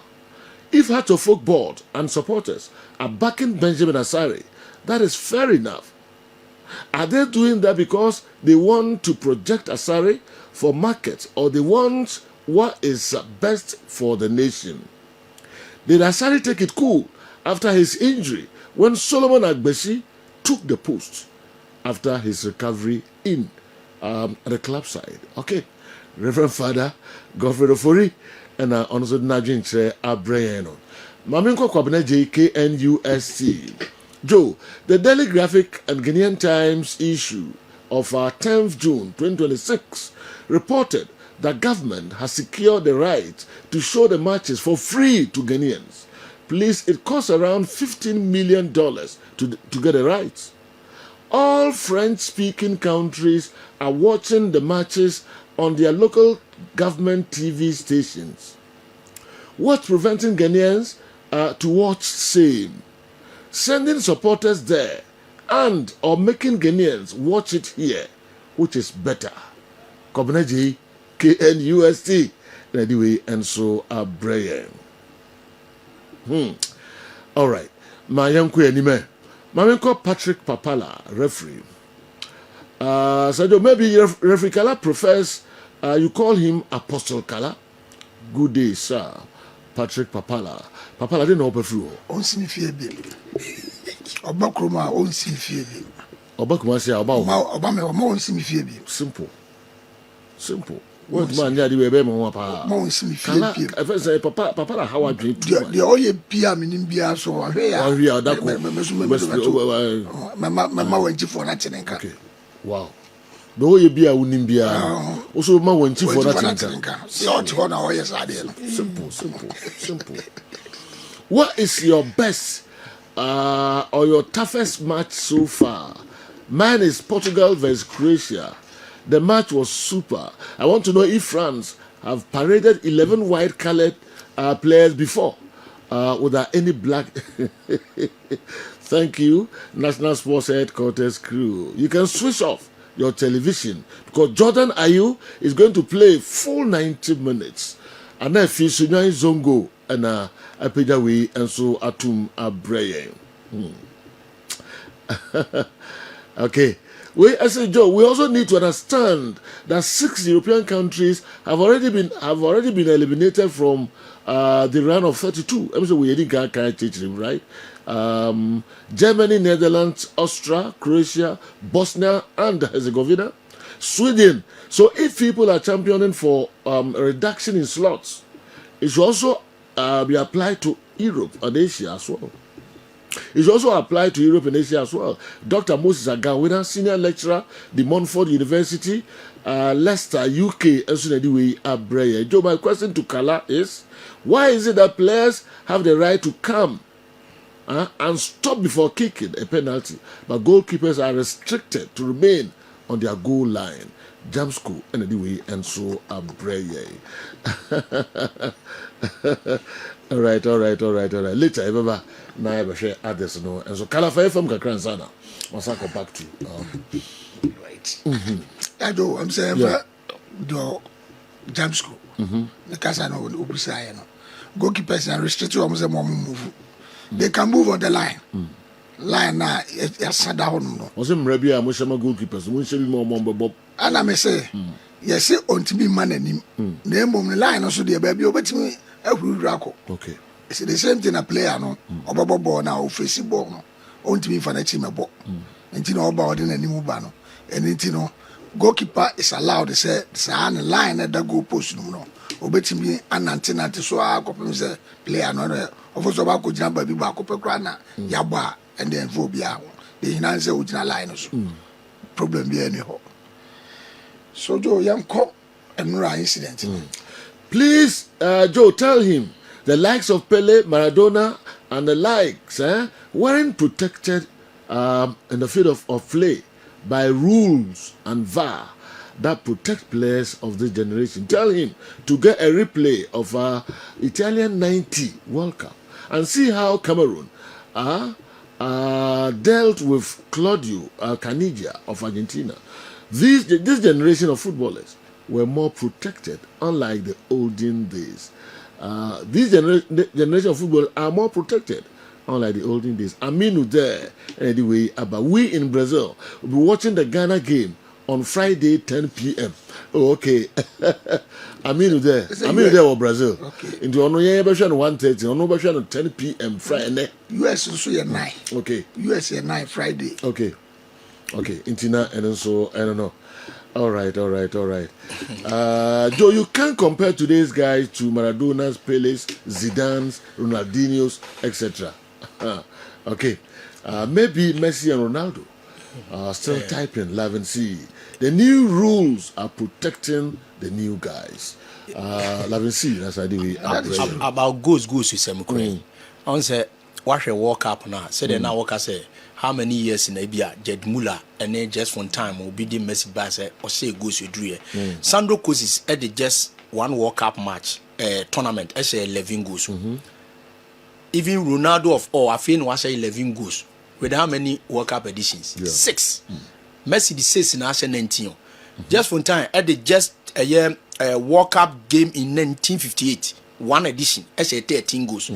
If Hearts of Oak board and supporters are backing Benjamin Asare, That is fair enough. Are they doing that because they want to project Asare for market, or they want what is best for the nation? Did Asare take it cool after his injury when Solomon Agbeshi took the post after his recovery in the club side? Okay, Reverend Father Godfrey Ofori and also Najin Che Abrayeno. Maminko Kwabena JKNUST. Joe, the Daily Graphic and Ghanaian Times issue of 10th June 2026 reported that government has secured the right to show the matches for free to Ghanaians. Please, it costs around $15 million to get the rights. All French-speaking countries are watching the matches on their local government TV stations. What's preventing Ghanaians to watch same? Sending supporters there and or making Ghanaians watch it here, which is better. Kobenaji, KNUST, anyway, and so Brian. All right. My young anime. Mamenko Patrick Papala, referee. So maybe referee Kala prefers you call him Apostle Kala. Good day, sir. Patrick Papala. Papala didn't open through. On see me fear baby. Obakroma on see me fear baby. Obakuma say about Obama on see me fear baby. simple. What man ya di we be mo pa. Mo on see me fear Kala, baby. I first say Papa how I drink too much. The oye pia minim bia so ahwe ya. Ahwe ya, that Mama wanti for na chenenka. Okay. Wow. The way you be a winning beer. Also, my one chief for that. Simple. What is your best or your toughest match so far? Mine is Portugal versus Croatia. The match was super. I want to know if France have paraded 11 white-colored players before without any black. Thank you, National Sports Headquarters crew. You can switch off your television because Jordan Ayew is going to play full 90 minutes. And then Fisunyan Zongo and Apejawi and so Atum Abreye. Okay. I say, Joe, we also need to understand that 6 European countries have already been eliminated from the round of 32. I'm saying we didn't change them, right? Germany, Netherlands, Austria, Croatia, Bosnia and Herzegovina, Sweden. So if people are championing for a reduction in slots, it should also be applied to Europe and Asia as well. It should also apply to Europe and Asia as well. Dr. Moses Agawina, senior lecturer, the Montfort University, Leicester, UK, and so anyway, Abreye. Joe, my question to Kala is, why is it that players have the right to come and stop before kicking a penalty, but goalkeepers are restricted to remain on their goal line? Jamsco, and anyway, and so Abreye. All right. Later, remember, now I will share others, no. And so, Kalafa from Kakranzana, once I go back to right. I do. I'm saying, the jam school. The Casano will be saying, goalkeepers are restricted. I'm saying, move. They can move on the line. Line now, it's sad down. Was him Rebbe? I'm wishing my goalkeepers. We should be more Bob. And I may say, yes, say on to be man and him. Name on the line also, dear baby, but me. Okay. It's the same thing a player no or bubble ball now or face ball no on to me for the team a ball. And you know about in any mubano. And you know goalkeeper is allowed to say the line at the goal post no or bet me an antenna to so I copy say player no of course about could jump baby back up grana yaba and then phobia the answer original line also problem be anyhow. So Joe young cop and no incident. Please, Joe, tell him the likes of Pele, Maradona, and the likes weren't protected in the field of play by rules and VAR that protect players of this generation. Tell him to get a replay of Italian 90 World Cup and see how Cameroon dealt with Claudio Caniggia of Argentina. This generation of footballers were more protected, unlike the olden days. This generation of football are more protected, unlike the olden days. Aminu there, anyway, but we in Brazil will be watching the Ghana game on Friday, 10 p.m. Oh, okay. Aminu there or Brazil. Okay. Into ono yen besha no 1:30, ono besha no 10 p.m. Friday. US also your 9. Okay. US your 9 Friday. Okay. Intina and so I don't know. All right. Joe, you can't compare today's guys to Maradona's, Pele's, Zidane's, Ronaldinho's, etc. Okay. Maybe Messi and Ronaldo are still typing live and see. The new rules are protecting the new guys. Live and see. That's about goals with some Ukraine. On say, watch a walk up now. Say they now walk. I say. How many years in Abia, Jed Muller, and then just one time will be the Messi bass or say goes with Drew. Sandro Cosis at the just one World Cup match tournament, I say 11 goals. Even Ronaldo of all, I feel was 11 goals. With how many World Cup editions? 6. Messi the 6 in Asha 19. Just one time at the just a year World Cup game in 1958, one edition, I say 13 goals.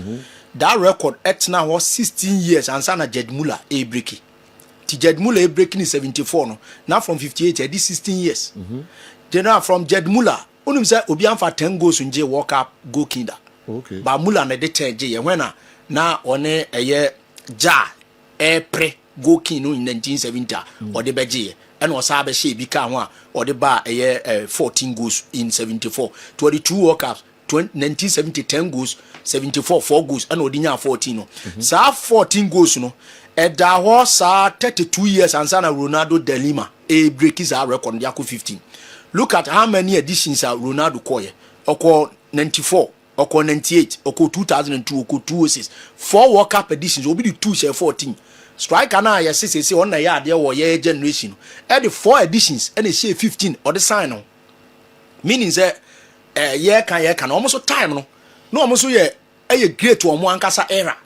That record at now was 16 years and sana Jed Muller a breaking. Jed Muller breaking in 74 no. Now from 58 this 16 years. Then from Jed Muller, only say Obian for 10 goals in J World Cup go kinda. Okay. But Muller na de 10 J when na one a year ja pre go kin in 1970 or the beje and was abe she become or the bar a year 14 goals in 74. 22 World Cups. 1970 10 goals 74 4 goals and odinya 14 no sa 14 goals no eda ho sa 32 years and sana Ronaldo de Lima a break is our record dia 15. Look at how many editions Ronaldo koye oko 94 oko 98 oko 2002 oko 2006 4 World Cup editions obi the 2 share 14 striker na ya say on na ya de wo ye generation e the 4 editions and e share 15 or the sign no meaning say yeah can almost time no almost a great to omo ankasa era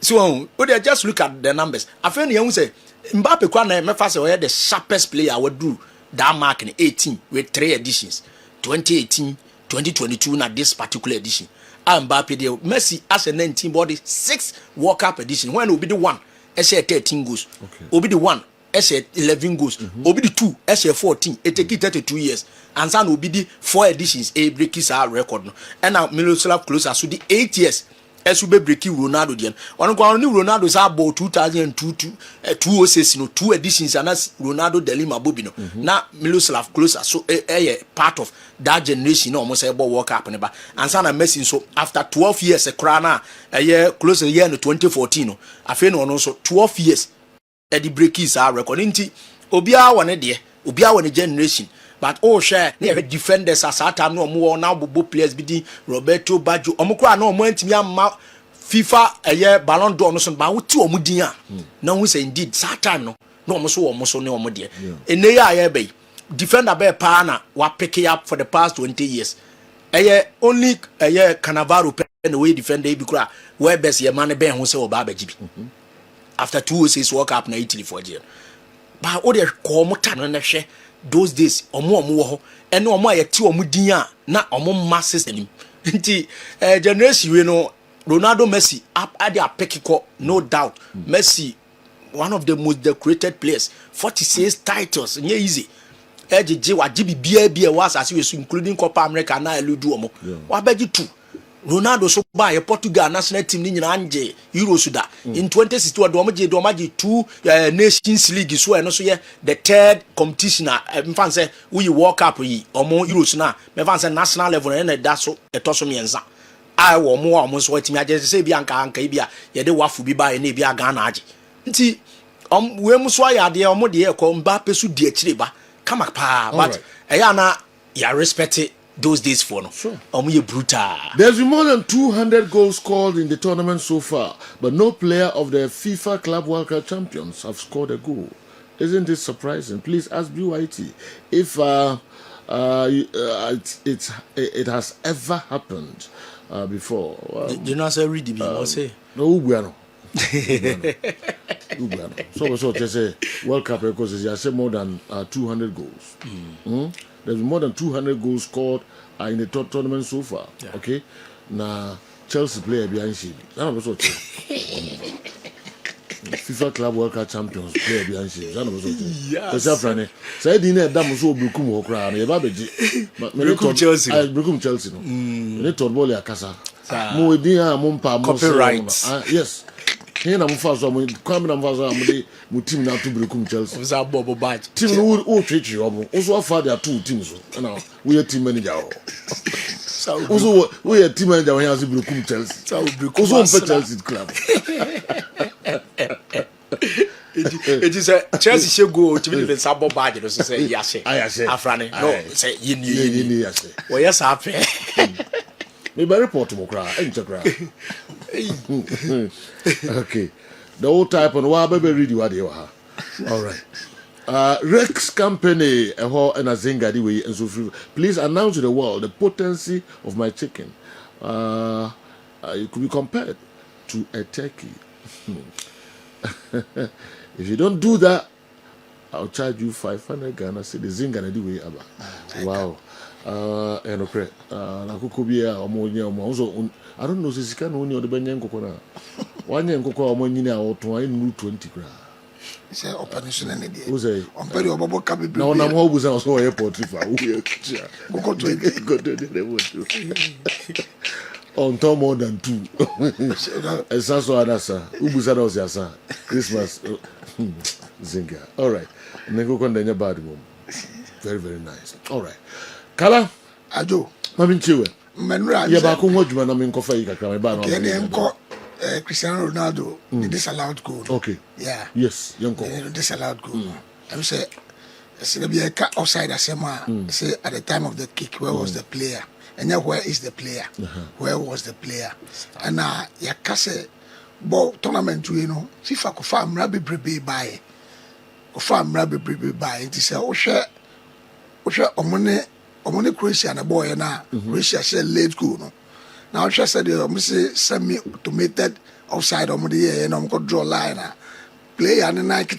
so we just look at the numbers I feel you say Mbappe kwa na me say the sharpest player would do that mark in 18 with 3 editions 2018 2022 na this particular edition Mbappe the Messi as a 19 body 6 World Cup edition when will be the one share 13 goals will be the one share 11 goals will be the 2 share 14 it take 32 years and some will be the 4 editions a break our record no and now Miroslav closer so the 8 years as we be breaking Ronaldo then on Ronaldo is about 2002 206 no 2 editions and that's Ronaldo de Lima Bobino now Miroslav closer so a part of that generation no almost about World Cup and some Messi so after 12 years a crown a year closer year in 2014 no I feel no also 12 years at the break is our record inti obia one there obia one generation but share near defenders as that time no more now bobo players be Roberto Baggio omukra no mo antimi amma FIFA a year Ballon d'Or no so ba wuti omudin a na hu say indeed that time no omo so ne omo de ene ya be defender be pa na wa pick up for the past 20 years only a year Cannavaro and way defender be kura where best ye man be hu say oba baji bi after 206 World Cup na Italy for year but o de ko mo tan na hwe those days omo wo ho ene omo ayeti omudin a na omo masses anim nti generation we no Ronaldo Messi ade apekiko no doubt Messi one of the most decorated players 46 titles nye easy ejije wa jibi bia was as we including Copa America na eludu omo wa beji 2 Ronaldo so buy Portugal national team ni nyina anje Euro suda in 2016 do maji 2 Nations League so no so ye the third competition me fan say we World Cup yi omo Euro na me fan say national level na da so etoso mienza ai wo mo so atimi age say bia anka bia ye de wafu bi ba ye na bia Ghana age nti we mu so ya de omo de ye ko Mbappe su di akire ba kama pa but eya na ya respect it those days for no. Sure. Brutal. There's been more than 200 goals scored in the tournament so far, but no player of the FIFA Club World Cup champions have scored a goal. Isn't this surprising? Please ask BYT if it has ever happened before. You know, say read the say no bueno. So just say World Cup because you say more than 200 goals. There's more than 200 goals scored in the tournament so far. Yeah. Okay, now Chelsea player behind she. That was what. FIFA Club World Cup Champions player behind she. That was what. Yes. So Frane. Say di na dam so Brukum ho kra na. E ba beji. Brukum Chelsea. Brukum Chelsea no. Ne ton ball ya kasa. Mo we din a mo mpa mo. Copyright. Yes. Here na mo fa so mo kwame na mo fa so mo de mo team na to Brukum Chelsea. Was a bobo badge. Team no o twetwe omo. Also afa their two teams so. Na we team manager o. Also we team manager when you Brukum Chelsea. Also on Chelsea club. It is a Chelsea should go to be the sabo badge to say yes. Afrani. No, say you yes. Well, yes, happy. Maybe report to Mokra. Okay. The old type on why baby read you what you are. All right. Rex company and a zinga the way and so please announce to the world the potency of my chicken. It could be compared to a turkey. If you don't do that, I'll charge you 500 Ghana. Say the zinga the way aba. Wow. And okay. Na kukubia omonya omo. I don't know if you can only the banyan coconut. 1 year cocoa omonina or 20 gra. Say operation any day. Who say? On peri obobo kabi. No, na mo busa also airport if I Go to go to the on top more than 2. And so other sir. Ubusa was your son. Christmas zinga. All right. Nego kondanya bad mom. Very very nice. All right. Kala Ajo. Mami chiwe. Menra. Ya ba ko hodjuma na me nkofa yi kakra me ba na. Ke ne nko Cristiano Ronaldo the disallowed goal. Okay. Yeah. Yes, young go. Disallowed goal. I say there be a cut offside asema say at the time of the kick where was the player? And now where is the player? Where was the player? And ya kase ball tournament you know FIFA ko fa mra bebrebe buy. Ko fa mra bebrebe buy. It say o hwe omone Croatia na boy na Croatia say late goal no. Now she said you say semi-automated offside on the year and I'm going to draw line. Play and then I be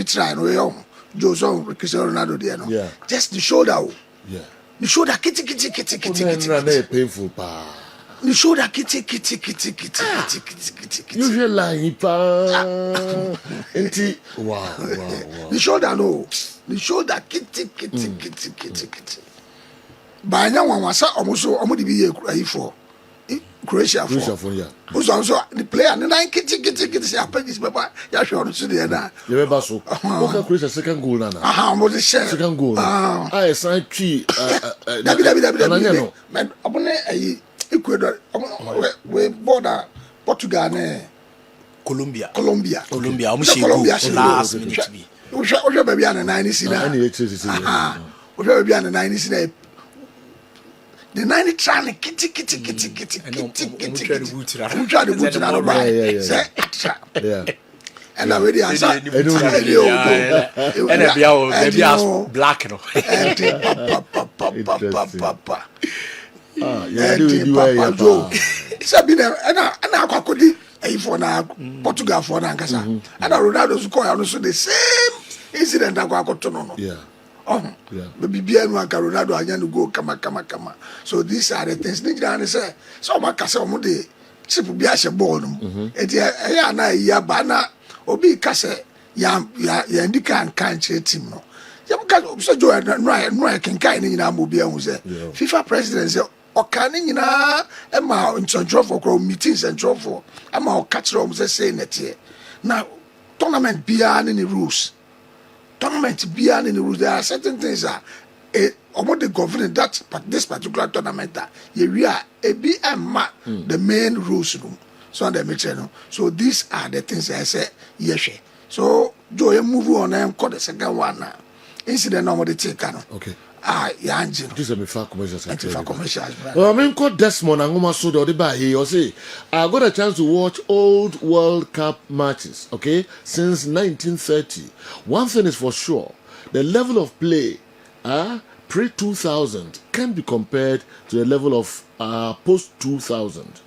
trying. Joe Cristiano Ronaldo there no. Yeah. Just the shoulder. Yeah. The shoulder kitty. Painful pa. The shoulder kitty. You feel like pa. Wow. The shoulder no. The shoulder kitty. By now one was almost the be for Croatia for yeah. Also the player and then kitty say happen this papa ya sure so there na. You remember so. Okay, Croatia second goal na. Mo the share. Second goal. I sign three Dabi. Man abone ayi Ecuador we border Portugal na Colombia. Colombia Last minute be. O baby na 9 si na. Any exercise. O baby na 9 si na. The 9 trying kitty. I'm trying to boot it. Yeah. And I already answer. And maybe black no. Papa. Yeah, do Sabina and I kwakodi for na Portugal for na nkasa. And Ronaldo so call also the same incident that kwakoto no. Yeah. Baby Bianu Ronaldo anyanu go kama. So these are the things Nigerian say. So makasa omo de chip bi a ball no. Eti ya na ya ba na obi kase ya ndika kan team no. Ya mka so jo no can kai ni nyina mo bi ehun say. FIFA president say oka ni nyina e ma nchonchofo kro meetings nchonchofo e ma o catch rom say net na tournament bia ni rules. Tournament beyond in the rules, there are certain things that about the government that this particular tournament we are the main rules room. So they make sure. So these are the things I say yes. So Joe move on and call the second one now. Incident normally take okay. Yeah, this is my commercials. Well, I mean, called Desmond and Goma Soda or the by here. Say, I got a chance to watch old World Cup matches, okay, since 1930. One thing is for sure, the level of play, pre 2000 can be compared to the level of post 2000.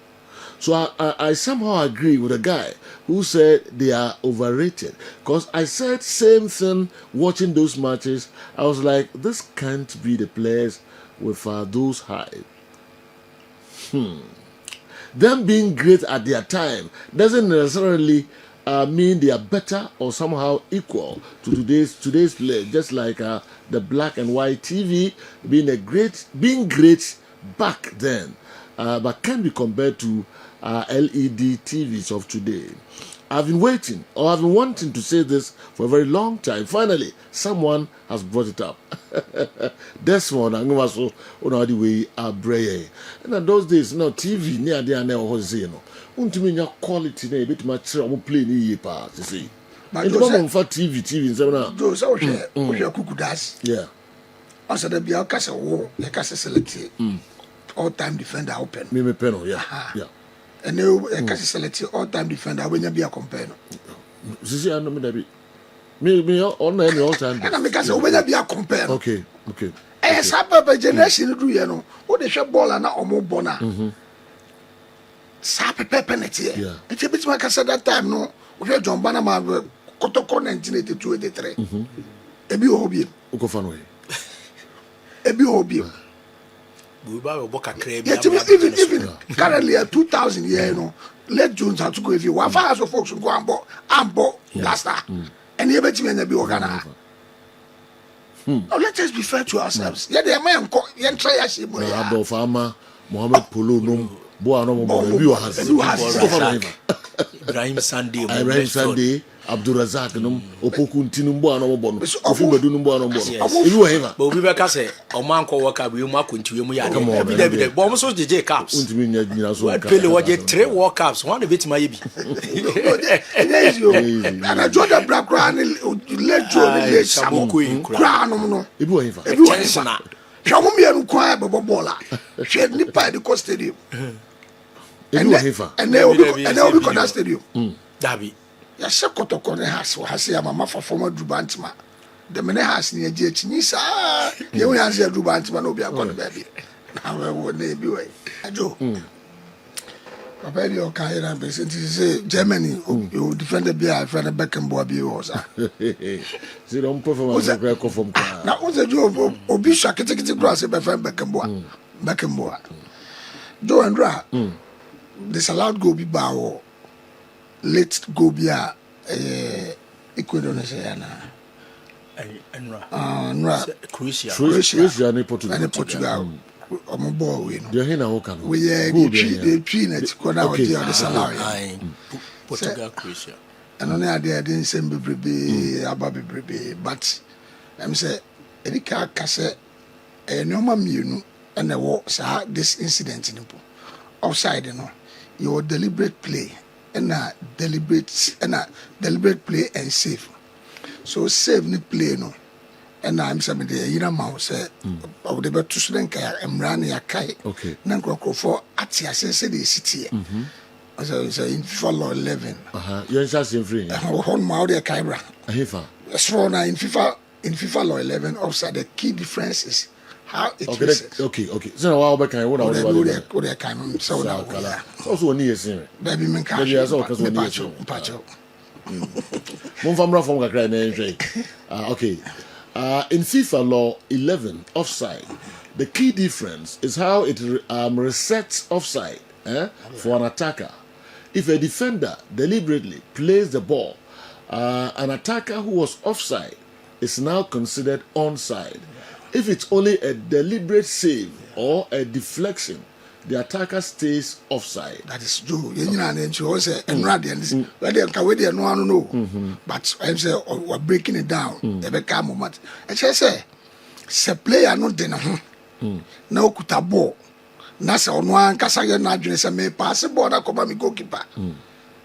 So I somehow agree with a guy who said they are overrated. Because I said same thing watching those matches. I was like, this can't be the players with those high. them being great at their time doesn't necessarily mean they are better or somehow equal to today's play. Just like the black and white TV being great back then, but can be compared to LED TVs of today. I've been waiting, or I've been wanting to say this for a very long time. Finally, someone has brought it up. Desmond, I'm going to say, the way and in those days, TV near the end, untimenya quality na bit much play ni ye pass, you see. But for TV in seven. Those are kukudas. Yeah. Also, the Bia Casa war, the Casa Select all time defender open. Me penal, yeah. Yeah. And no Casa Select all time defender when you be a companion. See, I know me on any all time. And I make us when you be a companion. Okay. Eh, Sapa generation do you know? What the shop ball and not more bona. Sape penalty. Yeah. It's a bit like I said that time, no. We had John Banama, Kotoko 1982 83. Ebi hobby. Ukofanwe. Ebi hobby. We buy a book of crab. Even currently at 2000 year, you know, let Jones have to go if you want fire so folks will go and bought blaster. And you bet you in the Biogana. Let us be fair to ourselves. Yeah, the man can try as you Abel Farmer, Mohammed Polo, no, Boano, Ibrahim Sunday, Abdurazak, Opokun Tinumbo, no bon, Ofimodunumbo, no bon. But we were say, or man call work up, you mark into your come on, the bombs was the J Caps. Pele what you 3 World Cups, one of it may be. And I joined the black crown, let you some crown. It Shawomi and choir Bobola. She had nipa the coast stadium. And they will be that stadium. Dabi. Yasha Kotoko has or has a mamma for former Drubantima. The mene has near Jachinisa. You will answer Drubantima, no be a good baby. Now, what they be way. I do. Papa, your kind of say Germany, you defend the beer, friend of Beckenboy, was. They don't perform as a record from now. What's the job of Obisha Kitty Grass by friend Beckenboy? Joe and Ra disallowed go be bow. Let's go be a Ecuador. Croatia and Portugal. I'm a boy. You're here now, can we are the tree net corner of the salary. Portugal, Croatia. And only I didn't send baby, Ababi, but I'm say, Erika Casse, a normal munu, and the war, sir, this incident in outside, you know, your deliberate play. And a deliberate play and save. So save ni play no. And I'm saying the yina mouse of the better student and running a kai. Okay. Nanko for Atia since the city. So in FIFA law 11. You're just in free. On Maudi Kaira. Hifa. So now in FIFA law 11 offside the key difference is how it is. Okay. So a while back I would have come so now. Also near sir. Baby men can Pacho. Okay. In FIFA law 11 offside, the key difference is how it resets offside for an attacker. If a defender deliberately plays the ball, an attacker who was offside is now considered onside. If it's only a deliberate save or a deflection, the attacker stays offside. That is true. You know, and you also and radiant. But they can no one know. But I'm saying we're breaking it down. They become moment. And say player no dinner. No kuta ball. Nasa on one kasaya na june say me pass ball na come me goalkeeper.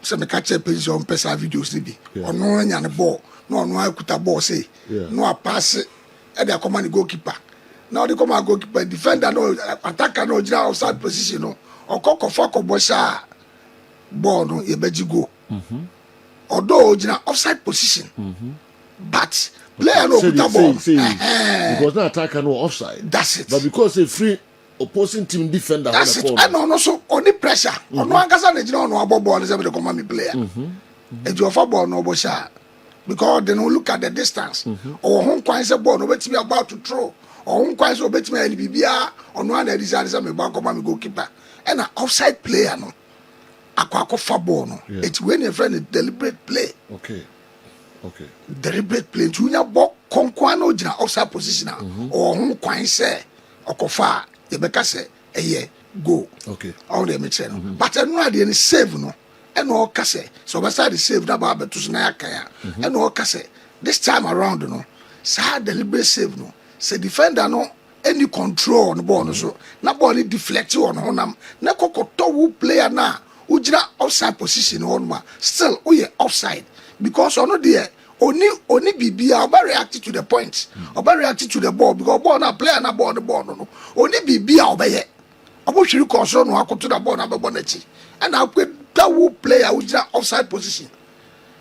So me catch a position pesa videos nibi. On no nya the ball. No one kuta ball say. No a pass and they come and goalkeeper. Now they come and goalkeeper defender no attacker no jira outside position no. Or kokofako bosha ball no e beji go. Although jira offside position. But player no kuta ball. Because no attacker no offside. That's it. But because a free opposing team defender. That's it. I know so only pressure. On one kasa na jira no abo ball say be come me player. E jo fa ball no bosha. because they don't look at the distance. Or home quite a ball, nobody be about to throw. Or home quite so bet me BBA on one that is a back of my goalkeeper. And an offside player, no. Aquaco fabo, no. It's when your friend a deliberate play. Okay. Deliberate play. Junior ball, conquano, jina offside position, or home quite say, or kofa, the Becca say, a year, go. Okay. All the make sense. But I know I didn't save, no. And all kase so beside the save that baba to snaya kaya and all kase this time around no sa deliberate save no say defender no any control on the ball no so na ball ni deflect on honam na kokoto wu player na ujira offside position on ma still we offside because ono there oni bibia oba react to the point oba react to the ball because ball na player na ball the ball no oni bibia obeye obo hwiri control no akoto the ball na be na chi and I that will play a offside position.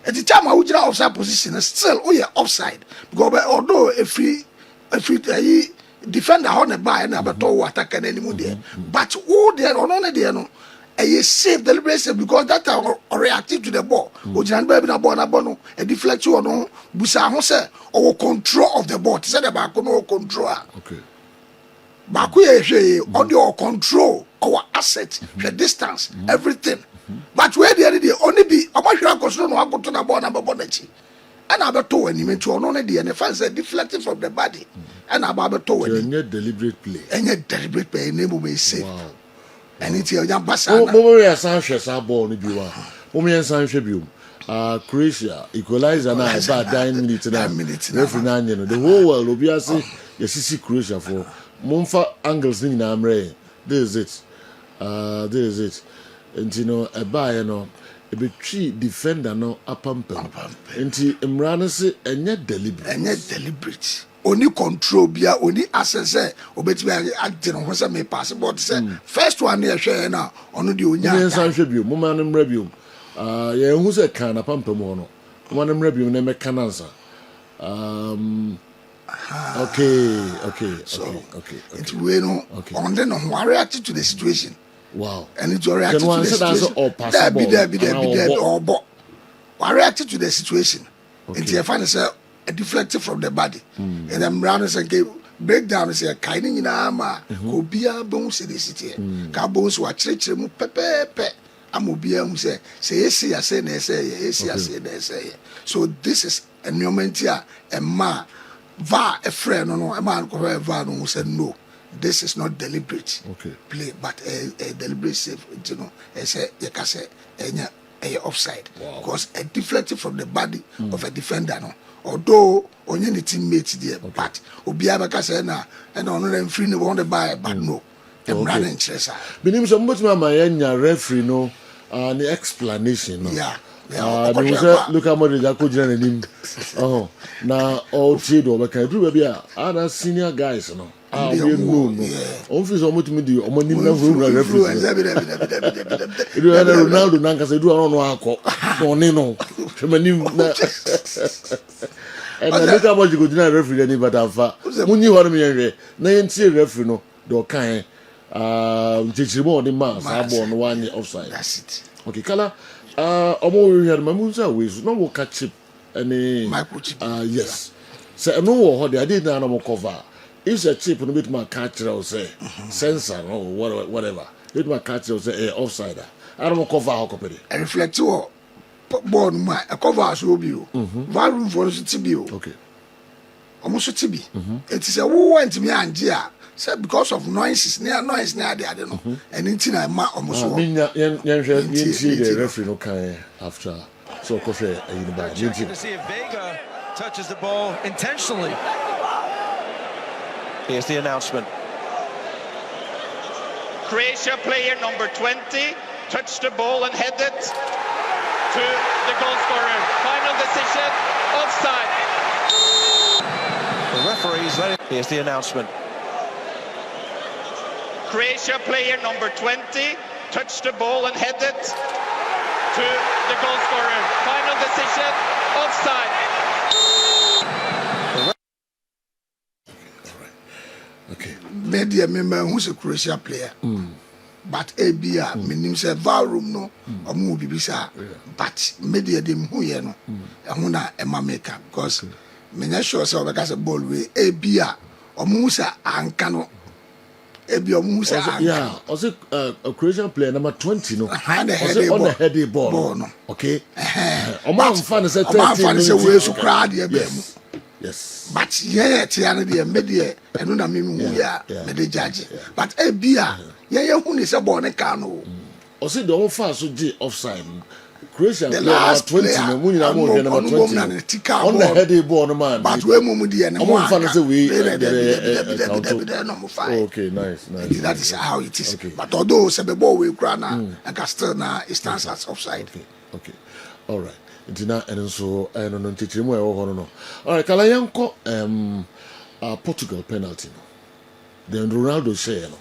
At the time I would offside position, still offside. Because although if we defender on the bar and about to attack anymore there, but all there on only there no, a safe deliberation because that are reactive to the ball. Ojan baby na ball na bono a deflect you on busa hose or control of the ball. Said about no control. Okay. Bakuye on your control our asset, the distance, everything. But where the other only be about your control no go to na ball na bonechi. And about to when you mean to only the and the fans are deflecting from the body. And about to when you deliberate play. And yet deliberate play name will say. Wow. And it's your young bassa. Momo Sanchez ball ni biwa. Momo Sanchez biu. Croatia equalizer na about 9 minutes na. Referee na no. The whole world will be asking yes Croatia for Monfa angles ni na amre. This is it. And you know, a buyer no, a betray defender no apampem. And Imran say, and yet deliberate. Only control bia, only access, obey me acting on what may pass about say. First one near share now, only the union. San Tribune, Momanum Rebium. Yeah, who's a can of pampamono? Momanum Rebium, name can answer. Okay. It's bueno. On then on reacted to the situation. Wow. And it's reacted to the situation. There or reacted to the situation. It's your final a deflected from the body. And then Browners and gave breakdown and say kinding in armor. Go be a bones in the city. Cabos were church pepe. Amobia who say yes, I say. So this is a moment here, a ma. A friend, no, a man called Va who said no, this is not deliberate play, but a deliberate save. You know, I say you can say a offside because a deflected from the body of a defender. No, although only the teammates there, but Obiaba can say na and on them free no want to buy, but no, I'm running interest. Benim so much my referee no, the explanation. No. Yeah. Look at what they could him. Oh, now all trade over can do be other senior guys, you know. We know. Office almost me do money referee. You had a Ronaldo Nanka say do I don't know how on no. And I look at what you could deny referee any but alpha. When you want me, na referee no, do kind Jichimo the man, I born 1 year offside. That's it. Okay, Kala. We had Mamunza ways, no more catch any microchip. Yes. So, no, what I did now, cover. It's a chip and a bit more catcher, or say, sensor, or whatever. Bit more catcher, or say, offsider. I don't cover how copy. A reflector, born my a cover will be you. Value for the TBO. Okay. Almost a TB. It is a who went to me and dear. So because of noises, near noise near the other, and in I ma almost see the referee no kind after so coffee in the back. To see if Vega touches the ball intentionally. Here's the announcement. Croatia player number 20 touched the ball and headed to the goal scorer. Final decision, offside. The referee's letting. Here's the announcement. Croatia player number 20 touched the ball and headed to the goal scorer. Final decision, offside. Okay. Media member who's a Croatia player. but ebia menim say VAR room no omo bibisa but media dem hu ye no ehun na emameka because menya sure say obeka say ball we ebia omo sa anka no ebia omo sa anka yeah also a Croatian player number 20 no on the heady ball no okay omo fan say 30 omo fan say we so crowd ye be mu yes but yeah tiana de media enu na me hu ya me de judge but ebia yeah hu ni say ball ne ka no also the one fan so G offside Croatia the player last 20 no mu nyina mo hwe number 20 on the heady ball no man but we mu di na mo fan say we okay nice that is how it is but although say the ball we cry na I can still na it stands as offside okay all right Dina and so no no ntichirimu e wo no all right kala yanko Portugal penalty no then Ronaldo share no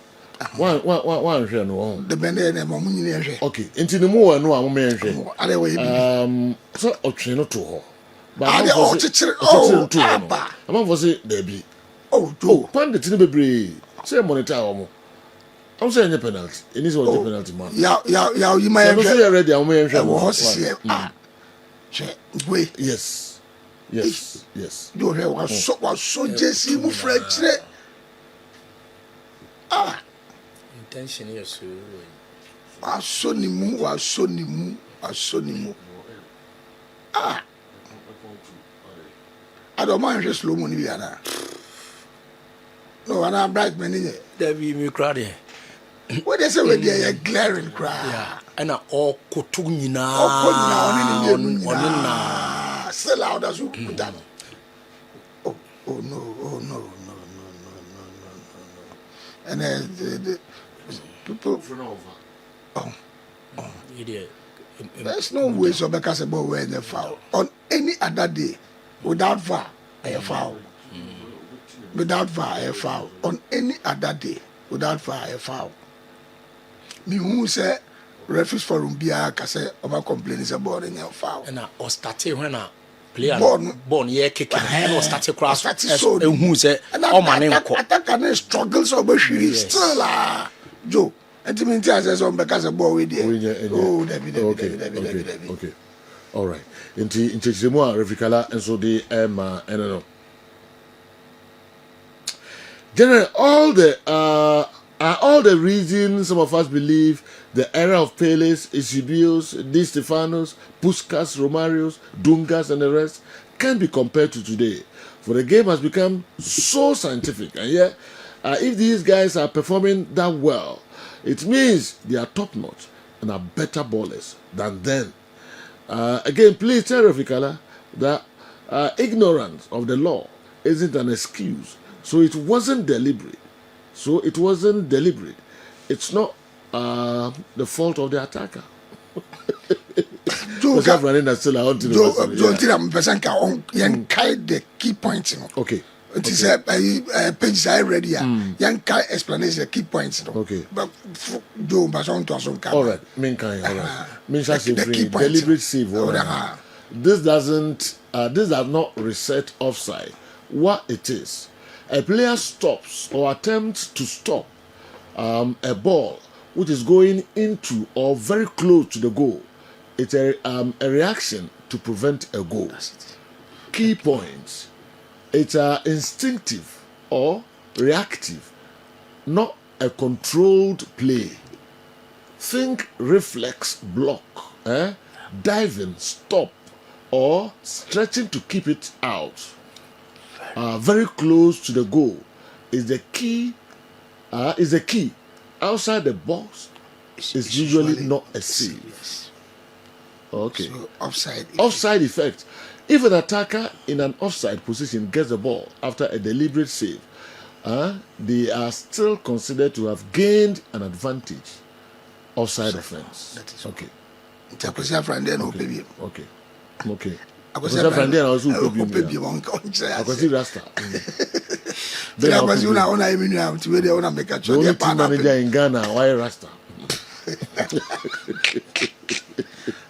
one share no the bende na mo nyine hwe okay ntini mu wa no a mo me hwe ale we so otwe no to ho but o chichire to ho am for say there be do pandit ni bebre say monitor wo I'm saying a penalty it is what penalty man ya you my hwe so you ready am me hwe wo see yes you hear was so jesi mu frechire intention is so ni mu I don't mind just slow money biana no ana bright man in there be me crowd what they say we dey glaring crowd yeah and all kotu nyina on still loud as you put that oh no and the people idiot there's no way so because about where the foul on any other day without VAR a foul without VAR a foul on any other day without VAR a foul me who say referees forum bia ka say over complain is about any foul and o start when a player born ye kick and o start cross and who say o man nko attack can struggle so but she still Joe and me tell say so because the ball we there oh David okay all right into chemo refikala and so the no generally all the reasons some of us believe the era of Peles, Eusebius, Di Stefanos, Puskas, Romarios, Dungas, and the rest can be compared to today. For the game has become so scientific, and yet, if these guys are performing that well, it means they are top notch and are better ballers than then. Again, please tell Rafikala that ignorance of the law isn't an excuse. So it wasn't deliberate. It's not the fault of the attacker. Joe, the key points. Okay. It is a page I read here. Young explanation, key points. Okay. But Joe, all right. Deliberate save. This does not reset offside. What it is, a player stops or attempts to stop a ball which is going into or very close to the goal. It's a reaction to prevent a goal. Key points. It's instinctive or reactive, not a controlled play. Think reflex block, diving, stop, or stretching to keep it out. Very close to the goal is the key. Outside the box is usually not a save. Yes. Okay. So offside effect. If an attacker in an offside position gets the ball after a deliberate save, they are still considered to have gained an advantage. Offside offense. That is okay. Okay. I was a friend there also. I was Rasta. I was you now. I mean, I'm to where they want to make a choice. The only manager in Ghana, why Rasta?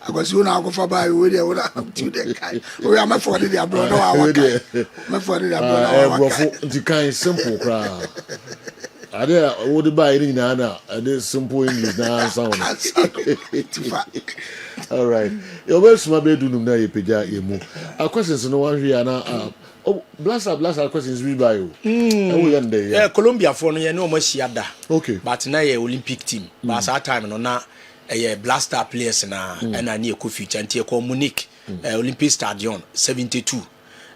I was you now go for by where they want to the guy. We are my father, their brother. My father, their brother. The kind simple crowd. ade wo de buy ni na ade simple English na sound. All right. Your best ma be do num na ye peja ye mu. A questions no one here na oh blaster questions we buy you. Yeah, Colombia for no ye no mo da. Okay. But na ye Olympic team. But that time no na blaster players na na ne ko future ntie ko Munich Olympic Stadium 72.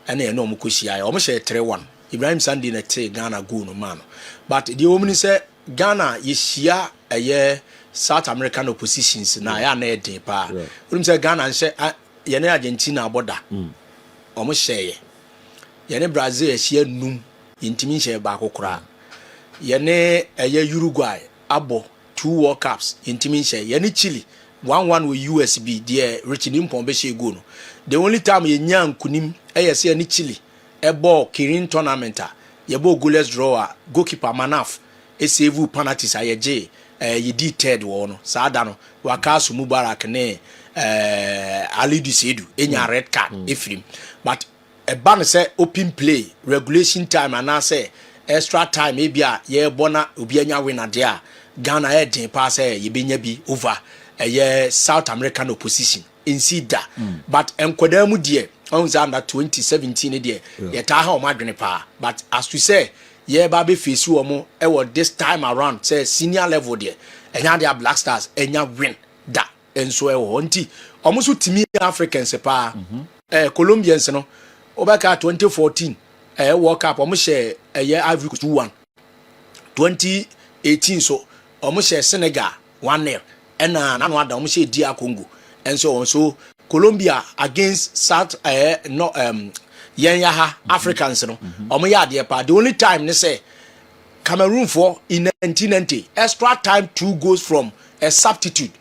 And ye no mo ko shia. O mo share 3-1. Ibrahim Sandi na te Ghana go no man. But the woman say Ghana ye shia South American oppositions na ya na eden pa. Wim say Ghana nse ye na Argentina border. Omo share ye ne Brazil share num intimi share ba kokora. Ye ne Uruguay abo 2 World Cups intimi share. Ye ne Chile 1-1 with USB there Richie Mpombe she go no. The only time ye nya nkunim say ye ne Chile ball Kirin tournament ye bo goalless drawer goalkeeper Manaf save penalties ayeje ye di third one saa da no wakasu Mubarak ne Ali Dusedu enya red card efrim but a ban say open play regulation time and say extra time e bia ye bona obi anya win ade Ghana e den pass ye benya bi over ye South American opposition insida but enkoda mu de on under 2017 there ye ta ha o madwene pa but as we say ye ba be face wo this time around say senior level there enya dia Black Stars enya win da enso nti omo so timi Africans pa Colombians no obaka 2014 World Cup omo share Ivory Coast 2-1 2018 so omo share Senegal 1-0 ena na no ada omo share DR Congo so Colombia against South Africans no omo ya de pa the only time they say Cameroon for in 1990 extra time 2 goals from a substitute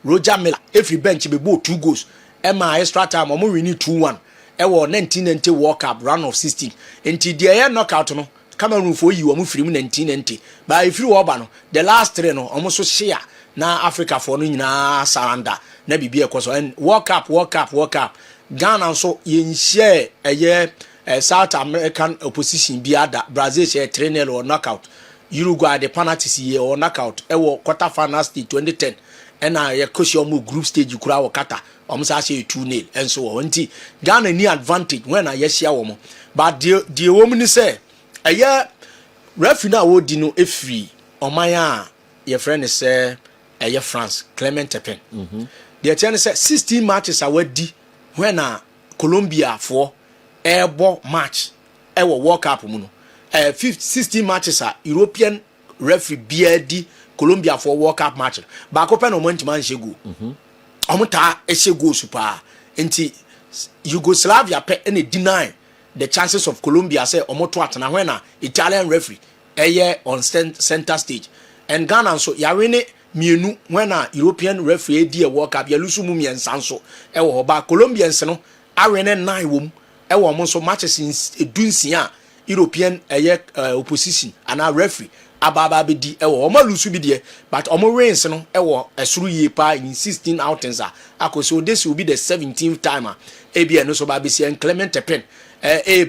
Roger Miller every bench be 2 goals Emma extra time omo win 2-1 ewo 1990 World Cup round of 16 enti the knockout no Cameroon for you omo free 1990 but if you oba no the last 3 no omo so share na Africa for no nyina saranda na bibia ekoso and World Cup Ghana so yen share South American opposition biada Brazil share 3-0 or knockout Uruguay the penalties here or knockout ewo quarter final stage 2010 and ye koshi omo group stage kura wakata omo sa share 2-0 and so on nti Ghana ni advantage when I share omo but the woman ni say referee na wo di no efri omanya your friend say France Clement Tepin the ten say 16 matches awadi when Colombia for airball match World Cup mu no 16 matches European referee BLD Colombia for World Cup match ba ko pe no monti man shegu omuta shegu super enti Yugoslavia pe any deny the chances of Colombia say omoto atana when Italian referee on center stage and Ghana so yawene mienu when European referee di a World Cup ya lusu mu miensa so ba Colombians no awene 9 wom mo so matches in dunsia European opposition and our referee ababa be di omo lusu bi de but omo wins no esuru ye pa in 16 outings so this will be the 17th time ebia no so ba be see Clement Tepin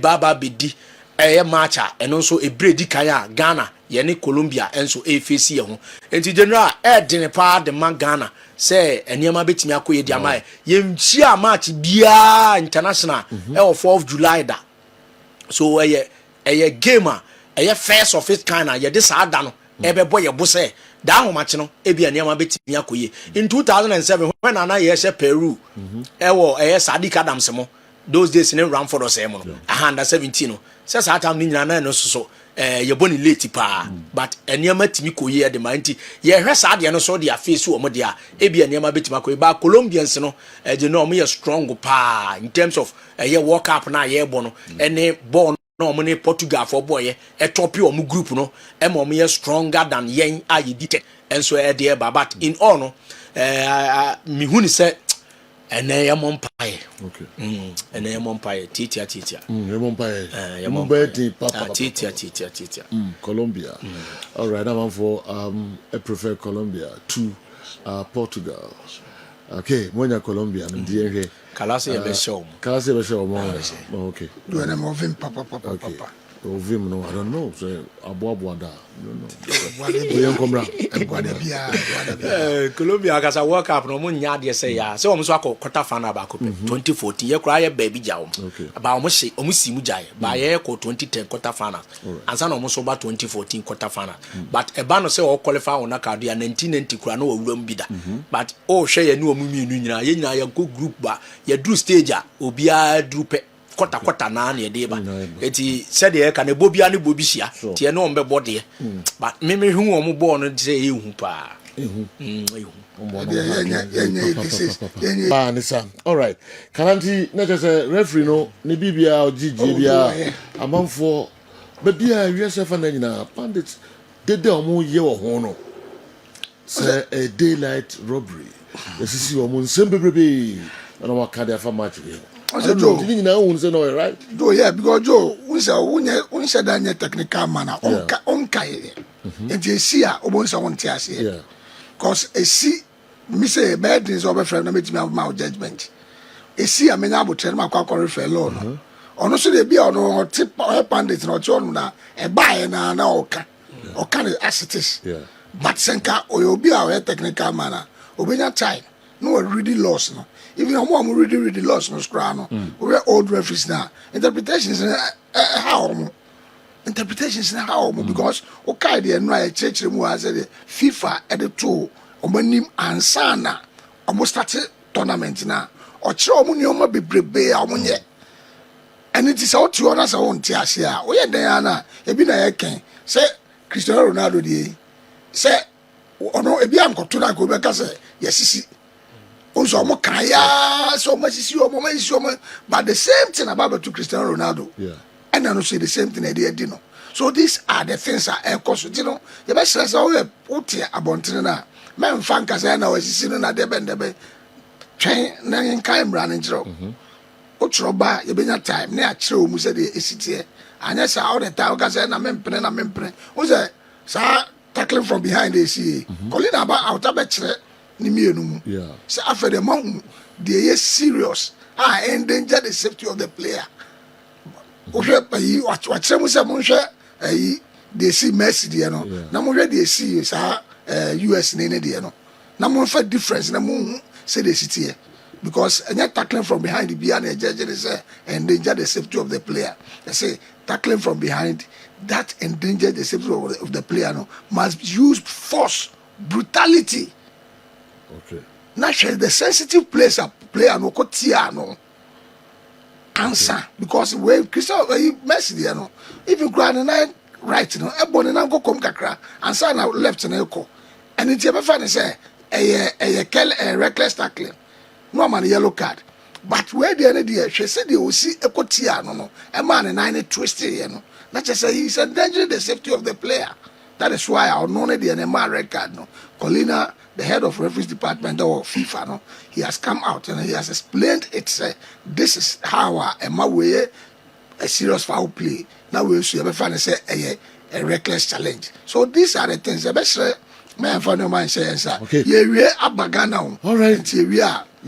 baba be di matcha and also a bredi kaya Ghana yene Colombia enso face ye ho enti general den pa de man Ghana say eniema betimi akoye di amaye yemchia match bia international 4th July da so gamer first of its kind ye this ada no ebebo ye bo say da ho match no ebia eniema betimi akoye in 2007 when ana ye she Peru Sadiq Adams mo those days in Ramford or say mo under 17 no says that time ni nyina no so ye boni late pa but eniema timi koye de manti ye hwesa de no so de afesu o mo de a ebi eniema betima koye ba Colombians no je no mo ye strong pa in terms of ye World Cup na ye bo no ene ball no mo ne Portugal for boy top o mo group no e mo ye stronger than yen ayedite enso e de ba but in all no mi huni say ene ya mompae okay ene ya mompae titia ya mompae ya mompae papa titia Colombia all right I'm for I prefer Colombia to Portugal okay monya Colombia ndiye kalase ya be show mo okay do na moving papa Ovim no, I don't know. Say Abuabuada. I don't know. Oyen komra. Colombia as a World Cup no mun nya de say ya. So omo so akọ quarter final ba ko 2014 ye kura ye baby jaw. Ba omo si mu jai. Ba ye ko 2010 quarter final. And so omo so ba 2014 quarter final. But e ba no say o qualify on aka do ya 1990 kura no owuram bi da. But o hwe ye ne omo mienu nyina ye nyina ye go group ba ye drew stage a obi a drew pe quarter na na de ba eti said e ka na bobia ne bobi hia tie no ombe bode but me hu omo bo no say ehu pa ehu Nisa. All right. Karanti na just referee no ne bibia ogigi bia amanfo ba bia wiese fa na nyina pandits dede omo ye wo ho no say a daylight robbery this is omo nsembebebe na waka dia fa match here. Joe, right? Joe, yeah, because Joe, we say that technical manner, on Kai, and you see, almost on Tias here. Because a see, me say, bad things over friend, make me have my judgment. A see, I mean, I would tell my cocker for alone. Or so they be on tip or pandit, not on a buy and an or can assets. But Senka, or you'll be our technical manner, over your time. No, really lost no. Even a mom really lost no scrano. We're old referees now. Interpretations how because okay the no church mu as the FIFA at the two omanim ansana almost started tournament now. Or chiro mu nyoma bebrebe amunye. And it is out to others on tiasia. We there na e bi na yeken say Cristiano Ronaldo dey say ono e bi am ko to na go be ka say yesisi also kaya so much is your moment, but the same thing about to Cristiano Ronaldo. And I don't say the same thing they did. So these are the things that are cost. You know, the best is all we put here about Tina. Man, Fankas, I know is sitting at the bend. Train, nine kind running through. Otroba, you been a time near true, Musa de City. And yes, all the time, because I'm impre. Who's that? Sir, tackling from behind the sea. Calling about out of a so after the mountain, they are serious. Endanger the safety of the player. What some they see Messi, you know. Now they see US nene, you know. Now for difference, now say the city because any tackling from behind the behind the judge is endanger the safety of the player. They say tackling from behind that endanger the safety of the player. No, must use force, brutality. Okay. Naturally, the sensitive player no kotiano answer because when Christopher Messi, you know, even grand right, you know, everybody now go come kakra answer now left and echo, and it's ever funny say a reckless tackling, no man yellow card, but where the idea she said they will see a kotiano no, a man and 90 twisted, you know, not just say he's endangering the safety of the player. That is why I know the NMR record no, Colina. The head of referees department or FIFA, no, he has come out and he has explained it's this is how a serious foul play. Now we should ever find a reckless challenge. So these are the things. The best man for no man says, okay, yeah, we are abagana. All right, we are.